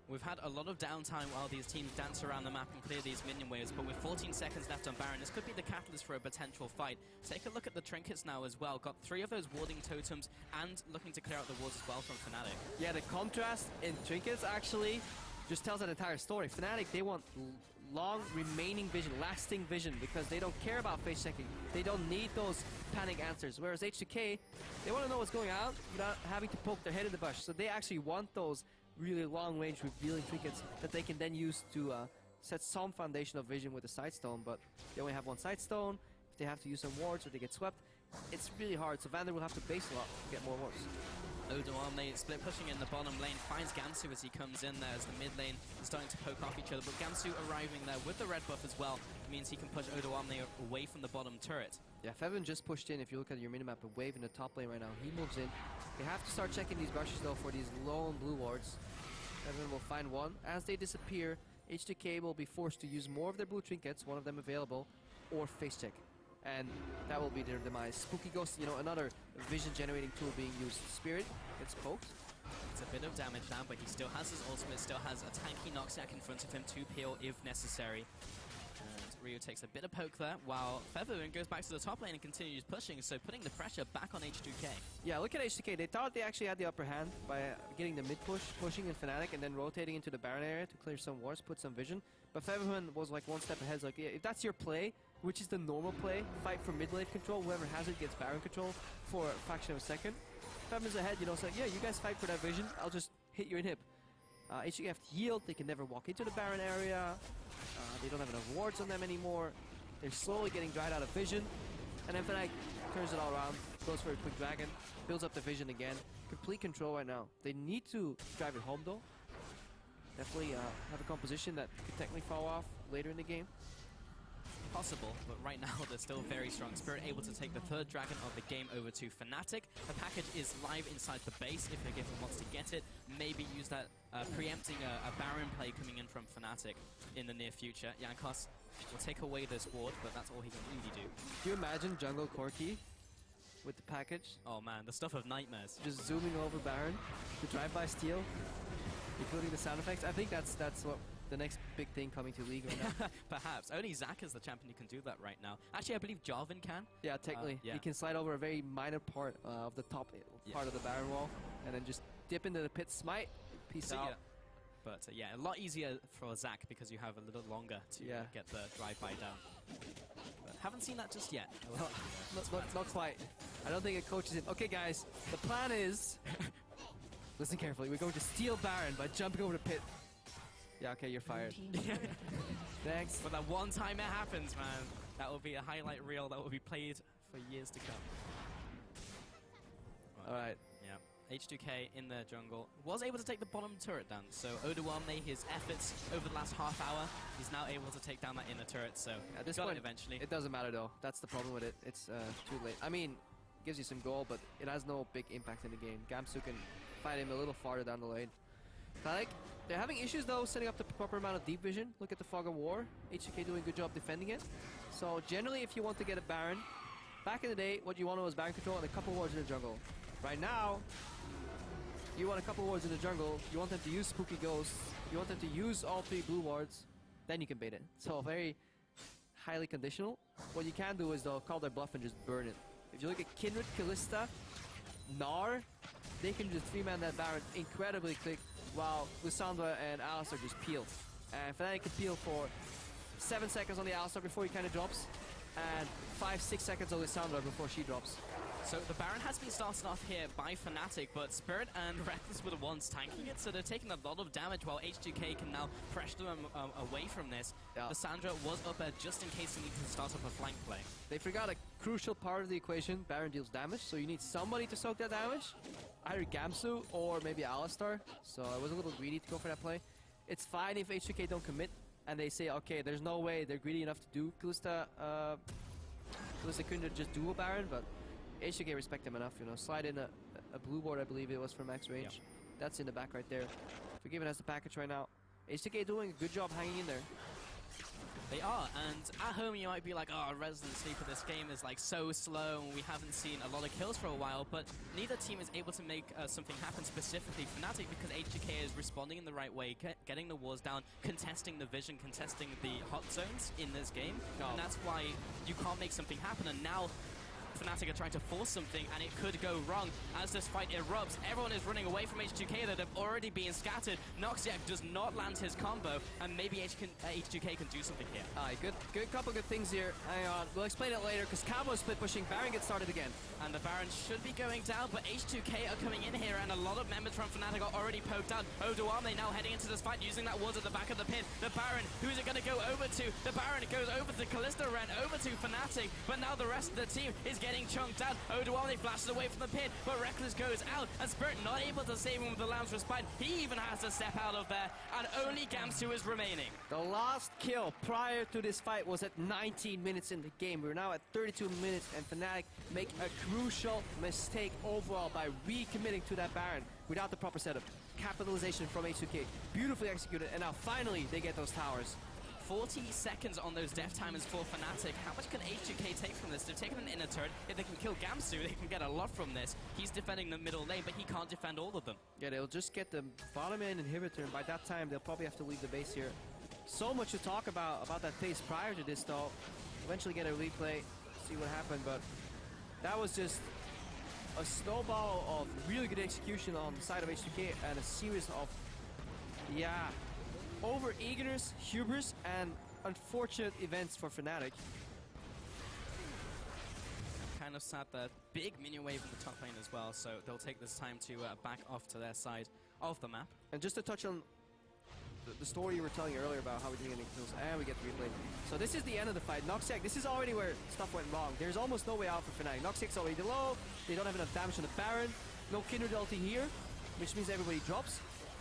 We've had a lot of downtime while these teams dance around the map and clear these minion waves, but with 14 seconds left on Baron, this could be the catalyst for a potential fight. Take a look at the trinkets now as well. Got 3 of those warding totems and looking to clear out the wards as well from Fnatic. Yeah, the contrast in trinkets actually just tells an entire story. Fnatic, they want long remaining vision, lasting vision, because they don't care about face checking. They don't need those panic answers. Whereas H2K, they want to know what's going on without having to poke their head in the bush. So they actually want those really long-range revealing trinkets that they can then use to set some foundation of vision with the side stone, but they only have one side stone. If they have to use some wards or they get swept, it's really hard, so Vander will have to base a lot to get more wards. Odoamne split pushing in the bottom lane, finds Gamsu as he comes in there as the mid lane is starting to poke off each other, but Gamsu arriving there with the red buff as well means he can push Odoamne away from the bottom turret. Yeah, Fevin just pushed in. If you look at your minimap, a wave in the top lane right now. He moves in. They have to start checking these brushes though for these lone blue wards. Fevin will find one. As they disappear, H2K will be forced to use more of their blue trinkets, one of them available, or face check. And that will be their demise. Spooky Ghost, you know, another vision generating tool being used. Spirit gets poked. It's a bit of damage down, but he still has his ultimate, still has a tanky Noxac in front of him to peel if necessary. And Ryu takes a bit of poke there, while Featherwing goes back to the top lane and continues pushing, so putting the pressure back on H2K. Yeah, look at H2K. They thought they actually had the upper hand by getting the mid push, pushing in Fnatic, and then rotating into the Baron area to clear some wards, put some vision. But Featherwing was like one step ahead. Like, yeah, if that's your play, which is the normal play, fight for mid lane control. Whoever has it gets Baron control for a fraction of a second. Featherwing's ahead, you know, it's like, yeah, you guys fight for that vision. I'll just hit your inhib. H2K have to yield. They can never walk into the Baron area. They don't have enough wards on them anymore. They're slowly getting dried out of vision. And then Fnatic turns it all around, goes for a quick dragon, builds up the vision again. Complete control right now. They need to drive it home though. Definitely have a composition that could technically fall off later in the game. Possible, but right now they're still very strong. Spirit able to take the third dragon of the game over to Fnatic. The package is live inside the base if Forgiven wants to get it. Maybe use that preempting a Baron play coming in from Fnatic in the near future. Jankos will take away this ward, but that's all he can really do. Do you imagine jungle Corki with the package? Oh man, the stuff of nightmares. Just zooming over Baron, the drive-by steal, including the sound effects. I think that's what the next big thing coming to League right now. Perhaps. Only Zac is the champion who can do that right now. Actually, I believe Jarvan can. Yeah, technically. Yeah. He can slide over a very minor part of the top part of the Baron wall, and then just dip into the pit smite, peace out. Yeah. But yeah, a lot easier for Zac because you have a little longer to get the drive-by down. But haven't seen that just yet. Not quite. I don't think it coaches him. Okay, guys, the plan is... Listen carefully. We're going to steal Baron by jumping over the pit. Yeah, okay, you're fired. Thanks. But that one time it happens, man, that will be a highlight reel that will be played for years to come. All right. Yeah. H2K in the jungle was able to take the bottom turret down. So Odoamne, his efforts over the last half hour, he's now able to take down that inner turret. So at this got point, it eventually. It doesn't matter though. That's the problem with it. It's too late. I mean, it gives you some goal, but it has no big impact in the game. Gamsu can fight him a little farther down the lane. Fnatic, they're having issues though setting up the proper amount of deep vision. Look at the Fog of War. H2K doing a good job defending it. So generally, if you want to get a Baron, back in the day, what you wanted was Baron control and a couple wards in the jungle. Right now, you want a couple wards in the jungle. You want them to use Spooky Ghosts. You want them to use all 3 blue wards. Then you can bait it. So very highly conditional. What you can do is though call their bluff and just burn it. If you look at Kindred, Kalista, Gnar, they can just 3-man that Baron incredibly quick, while Lissandra and Alistar just peel. And Fnatic can peel for 7 seconds on the Alistar before he kind of drops, and 5-6 seconds on Lissandra before she drops. So the Baron has been started off here by Fnatic, but Spirit and Reckless were the ones tanking it, so they're taking a lot of damage while H2K can now pressure them away from this. Yeah. Lissandra was up there just in case he needs to start up a flank play. They forgot a crucial part of the equation. Baron deals damage, so you need somebody to soak that damage. Either Gamsu or maybe Alistar. So I was a little greedy to go for that play. It's fine if H2K don't commit and they say, okay, there's no way they're greedy enough to do Kalista couldn't just do a Baron, but H2K respect them enough, you know. Slide in a blue board, I believe it was for max range. Yep. That's in the back right there. Forgiven has the package right now. H2K doing a good job hanging in there. They are, and at home you might be like, oh, Resident Sleeper, this game is like so slow and we haven't seen a lot of kills for a while, but neither team is able to make something happen specifically Fnatic because H2K is responding in the right way, getting the wars down, contesting the vision, contesting the hot zones in this game, and that's why you can't make something happen. And now Fnatic are trying to force something, and it could go wrong as this fight erupts. Everyone is running away from H2K that have already been scattered. Noxiac does not land his combo, and maybe H2K can do something here. Alright, good couple good things here. Hang on, we'll explain it later, because combo split pushing, Baron gets started again. And the Baron should be going down, but H2K are coming in here, and a lot of members from Fnatic are already poked out. Odoame now heading into this fight, using that ward at the back of the pit. The Baron, who is it going to go over to? The Baron goes over to Kalista Ren, over to Fnatic, but now the rest of the team is getting chunked out. Odoame flashes away from the pit, but Reckless goes out, and Spirit not able to save him with the Lamb's Respite. He even has to step out of there, and only Gamsu is remaining. The last kill prior to this fight was at 19 minutes in the game. We're now at 32 minutes, and Fnatic make a crucial mistake overall by recommitting to that Baron without the proper setup. Capitalization from H2K, beautifully executed, and now finally they get those towers. 40 seconds on those death timers for Fnatic. How much can H2K take from this? They've taken an inner turret. If they can kill Gamsu, they can get a lot from this. He's defending the middle lane, but he can't defend all of them. Yeah, they'll just get the bottom end inhibitor, and by that time they'll probably have to leave the base here. So much to talk about that phase prior to this though. Eventually get a replay, see what happened, but that was just a snowball of really good execution on the side of H2K and a series of, over-eagerness, hubris, and unfortunate events for Fnatic. Kind of sad that big minion wave in the top lane as well, so they'll take this time to back off to their side of the map. And just to touch on the story you were telling earlier about how we didn't get any kills, and we get the replay. So this is the end of the fight. Noxiac, this is already where stuff went wrong. There's almost no way out for Fnatic. Noxiac's already low, they don't have enough damage on the Baron, no Kindred ulti here, which means everybody drops.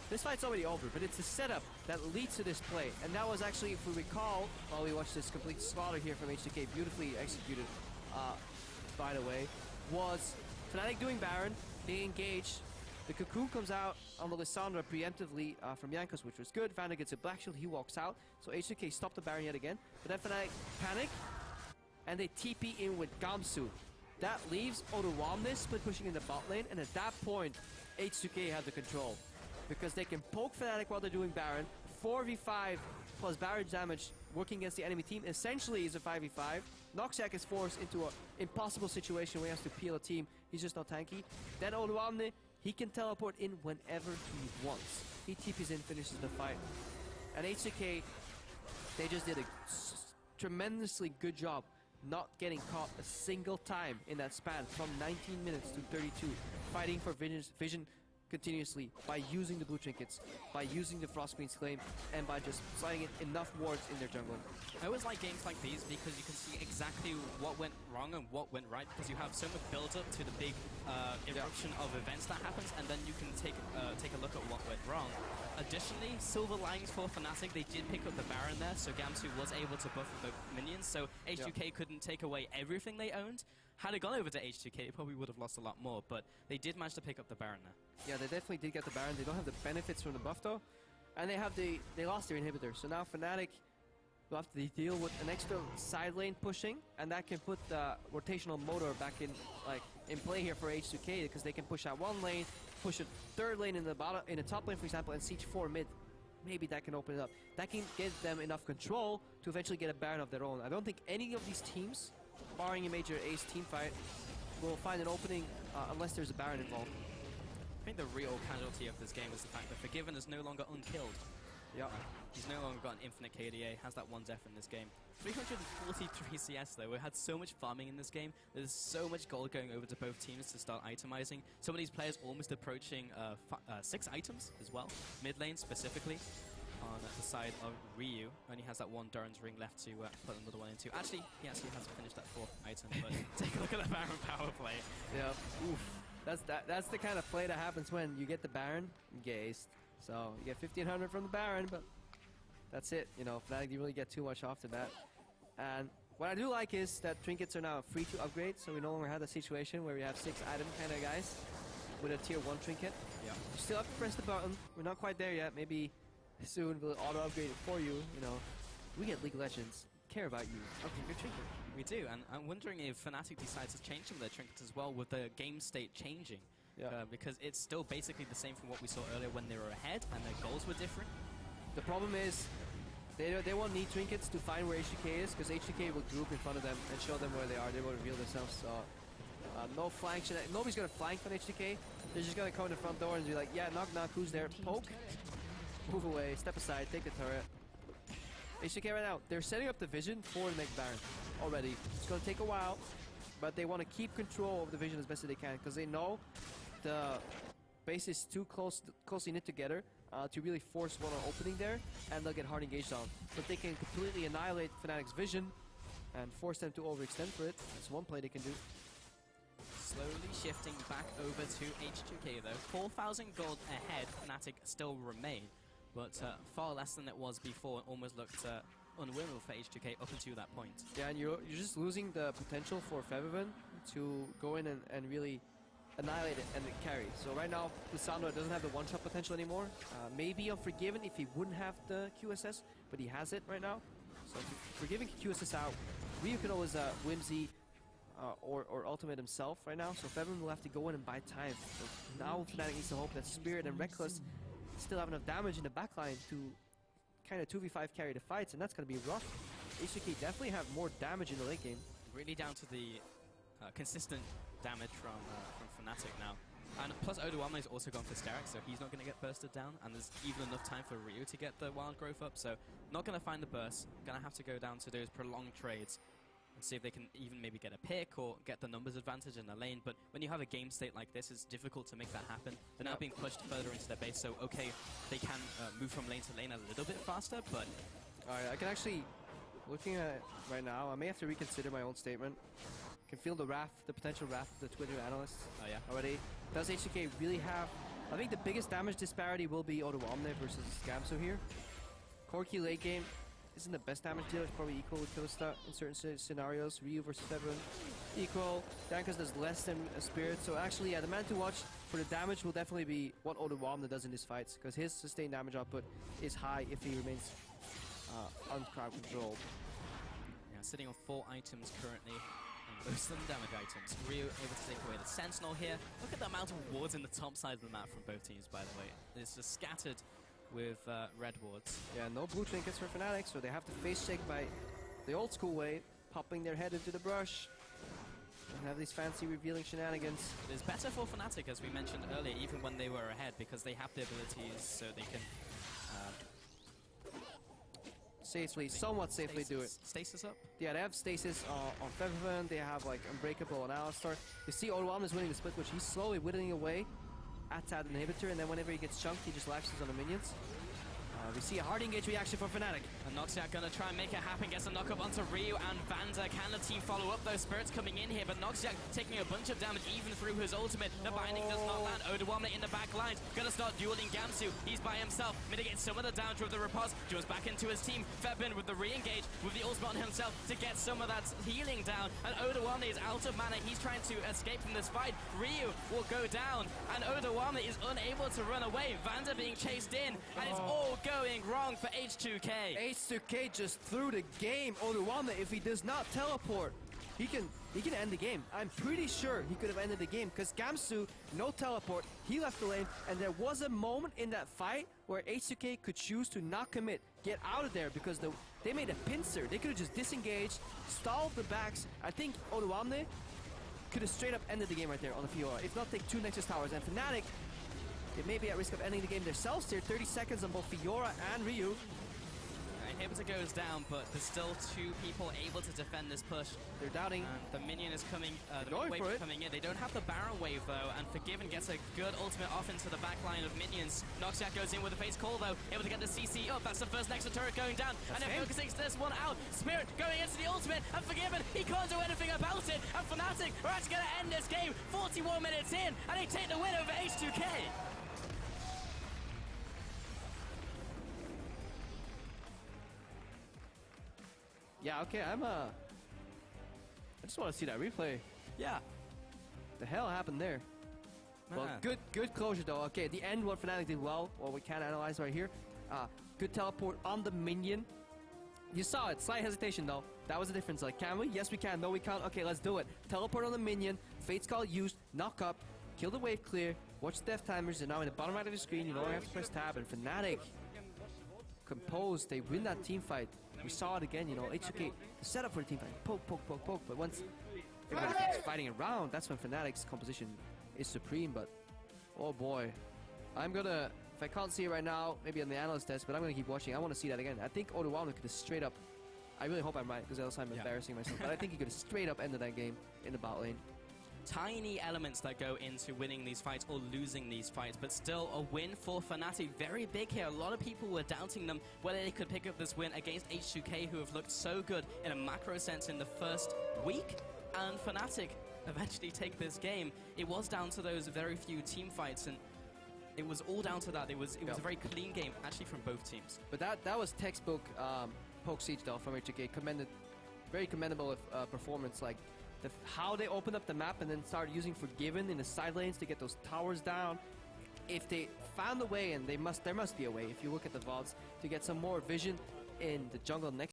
This fight's already over, but it's the setup that leads to this play. And that was actually, if we recall, while we watched this complete slaughter here from H2K, beautifully executed, by the way, was Fnatic doing Baron, they engage, the Cocoon comes out on the Lissandra preemptively from Jankos, which was good. Vander gets a Black Shield, he walks out, so H2K stopped the Baron yet again, but then Fnatic panic, and they TP in with Gamsu. That leaves Odoamne split pushing in the bot lane, and at that point, H2K had the control. Because they can poke Fnatic while they're doing Baron. 4v5 plus Baron damage working against the enemy team essentially is a 5v5. Noxiac is forced into an impossible situation where he has to peel a team. He's just not tanky. Then Odoamne, he can teleport in whenever he wants. He TPs in, finishes the fight. And H2K, they just did a tremendously good job not getting caught a single time in that span from 19 minutes to 32, fighting for vision continuously by using the blue trinkets, by using the Frost Queen's Claim, and by just sliding in enough wards in their jungle. I always like games like these because you can see exactly what went wrong and what went right, because you have so much build-up to the big eruption of events that happens, and then you can take a look at what went wrong. Additionally, silver linings for Fnatic, they did pick up the Baron there, so Gamsu was able to buff the minions, so H2K couldn't take away everything they owned. Had it gone over to H2K, they probably would have lost a lot more, but they did manage to pick up the Baron there. Yeah, they definitely did get the Baron. They don't have the benefits from the buff though, and they lost their inhibitor. So now Fnatic will have to deal with an extra side lane pushing, and that can put the rotational motor back in play here for H2K, because they can push out one lane, push a third lane in the top lane, for example, and siege 4 mid. Maybe that can open it up. That can give them enough control to eventually get a Baron of their own. I don't think any of these teams, barring a major ace team fight, will find an opening unless there's a Baron involved. I think the real casualty of this game is the fact that Forgiven is no longer unkilled. Yeah. He's no longer got an infinite KDA, has that one death in this game. 343 CS though, we had so much farming in this game. There's so much gold going over to both teams to start itemizing. Some of these players almost approaching 6 items as well, mid lane specifically. On the side of Ryu, only has that one Doran's ring left to put another one into. Actually, he actually hasn't finished that 4th item, but take a look at the Baron power play. Yeah, oof. That's the kind of play that happens when you get the Baron, you get aced. So you get 1500 from the Baron, but that's it. You know, Fnatic didn't really get too much off the bat. And what I do like is that trinkets are now free to upgrade, so we no longer have the situation where we have 6 item kind of guys with a tier 1 trinket. Yeah. You still have to press the button. We're not quite there yet. Maybe soon we'll auto upgrade it for you. You know, we get League of Legends care about you. Upgrade your trinket. We do, and I'm wondering if Fnatic decides to change some of their trinkets as well with the game state changing. Yeah. Because it's still basically the same from what we saw earlier when they were ahead and their goals were different. The problem is they won't need trinkets to find where H2K is, because H2K will group in front of them and show them where they are. They will reveal themselves. So No flank. Nobody's gonna flank on H2K. They're just gonna come in the front door and be like, yeah, knock knock, who's there? Poke. Move away, step aside, take the turret. H2K right now, they're setting up the vision for the next Baron already. It's gonna take a while, but they want to keep control of the vision as best as they can because they know the base is too closely knit together to really force one on opening there, and they'll get hard engaged on. But they can completely annihilate Fnatic's vision and force them to overextend for it. That's one play they can do. Slowly shifting back over to H2K though. 4,000 gold ahead, Fnatic still remain, but far less than it was before. It almost looked unwinnable for H2K up until that point. Yeah, and you're just losing the potential for Febiven to go in and really annihilate it and carry. So right now, Lissandro doesn't have the one-shot potential anymore. Maybe Unforgiven if he wouldn't have the QSS, but he has it right now. So Forgiving QSS out, Ryu can always Whimsy or ultimate himself right now. So Febiven will have to go in and buy time. So now Fnatic needs to hope that Spirit and Reckless still have enough damage in the backline to kind of 2v5 carry the fights, and that's going to be rough. H2K definitely have more damage in the late game. Really down to the consistent damage from Fnatic now. And plus Oduwame is also gone for Sterak, so he's not going to get bursted down, and there's even enough time for Ryu to get the wild growth up, so not going to find the burst. Going to have to go down to those prolonged trades and see if they can even maybe get a pick or get the numbers advantage in the lane. But when you have a game state like this, it's difficult to make that happen. They're now being pushed further into their base, so okay, they can move from lane to lane a little bit faster, but... Alright, I can actually, looking at it right now, I may have to reconsider my own statement. I can feel the wrath, the potential wrath of the Twitter analysts already. Does H2K really have... I think the biggest damage disparity will be Oduwamne versus Gamsu here. Corki late game isn't the best damage dealer. It's probably equal with Philista in certain scenarios. Ryu versus Febiven, equal. Dankas does less than a Spirit. So actually, yeah, the man to watch for the damage will definitely be what Oduwamne does in these fights, because his sustained damage output is high if he remains uncrowd controlled. Yeah, sitting on 4 items currently. Most of them damage items. Ryu able to take away the Sentinel here. Look at the amount of wards in the top side of the map from both teams, by the way. It's just scattered with red wards. Yeah, no blue trinkets for Fnatic, so they have to face check by the old school way, popping their head into the brush. And have these fancy revealing shenanigans. It is better for Fnatic, as we mentioned earlier, even when they were ahead, because they have the abilities so they can safely, somewhat safely do it. Stasis up? Yeah, they have stasis on Febiven, they have like Unbreakable on Alistar. You see Oduwamne is winning the split, which he's slowly whittling away at that inhibitor, and then whenever he gets chunked, he just lashes on the minions. We see a hard engage reaction from Fnatic. And Noxiac gonna try and make it happen, gets a knock-up onto Ryu and Vanda. Can the team follow up? Those spirits coming in here, but Noxiac taking a bunch of damage even through his ultimate. The binding does not land. Oduwamne in the back lines, gonna start dueling Gamsu. He's by himself, mitigates some of the damage with the riposte, jumps back into his team. Febiven with the re-engage, with the ultimate on himself to get some of that healing down. And Oduwamne is out of mana, he's trying to escape from this fight. Ryu will go down, and Oduwamne is unable to run away. Vanda being chased in, and it's all going wrong for H2K. H2K just threw the game. Oduwamne, if he does not teleport, he can end the game. I'm pretty sure he could have ended the game, because Gamsu, no teleport, he left the lane, and there was a moment in that fight where H2K could choose to not commit, get out of there, because they made a pincer. They could have just disengaged, stalled the backs. I think Oduwamne could have straight up ended the game right there on the Fiora, if not take 2 Nexus Towers. And Fnatic, they may be at risk of ending the game themselves here. 30 seconds on both Fiora and Ryu. Inhibitor goes down, but there's still 2 people able to defend this push. They're doubting. And the minion is coming, the wave is coming in. They don't have the Baron wave though, and Forgiven gets a good ultimate off into the back line of minions. Noxiac goes in with a face call though, able to get the CC up. That's the first Nexus turret going down, and they're focusing this one out. Spirit going into the ultimate, and Forgiven, he can't do anything about it. And Fnatic are actually going to end this game 41 minutes in, and they take the win over H2K. Yeah, okay, I just want to see that replay. Yeah. The hell happened there? Well, good closure though. Okay, at the end, what Fnatic did well, what we can analyze right here. Good teleport on the minion. You saw it, slight hesitation though. That was the difference. Like, can we? Yes, we can. No, we can't. Okay, let's do it. Teleport on the minion. Fate's Call used. Knock up. Kill the wave clear. Watch the death timers. They're now in the bottom right of the screen. You know I have to press tab. And Fnatic, composed. They win that team fight. We saw it again, you know, H2K, the setup for the team fight. Poke, poke, poke, poke. But once everybody's fighting around, that's when Fnatic's composition is supreme. But oh boy, I'm gonna, if I can't see it right now, maybe on the analyst test, but I'm gonna keep watching. I want to see that again. I think Oduwalno could have straight up, I really hope I'm right, because else I'm embarrassing myself, but I think he could have straight up ended that game in the bot lane. Tiny elements that go into winning these fights or losing these fights, but still a win for Fnatic. Very big here. A lot of people were doubting them whether they could pick up this win against H2K, who have looked so good in a macro sense in the first week, and Fnatic eventually take this game. It was down to those very few team fights, and it was all down to that. It was a very clean game, actually, from both teams. But that was textbook poke siege though from H2K. Very commendable performance. Like how they opened up the map and then started using Forgiven in the side lanes to get those towers down. If they found a way, and there must be a way, if you look at the VODs, to get some more vision in the jungle next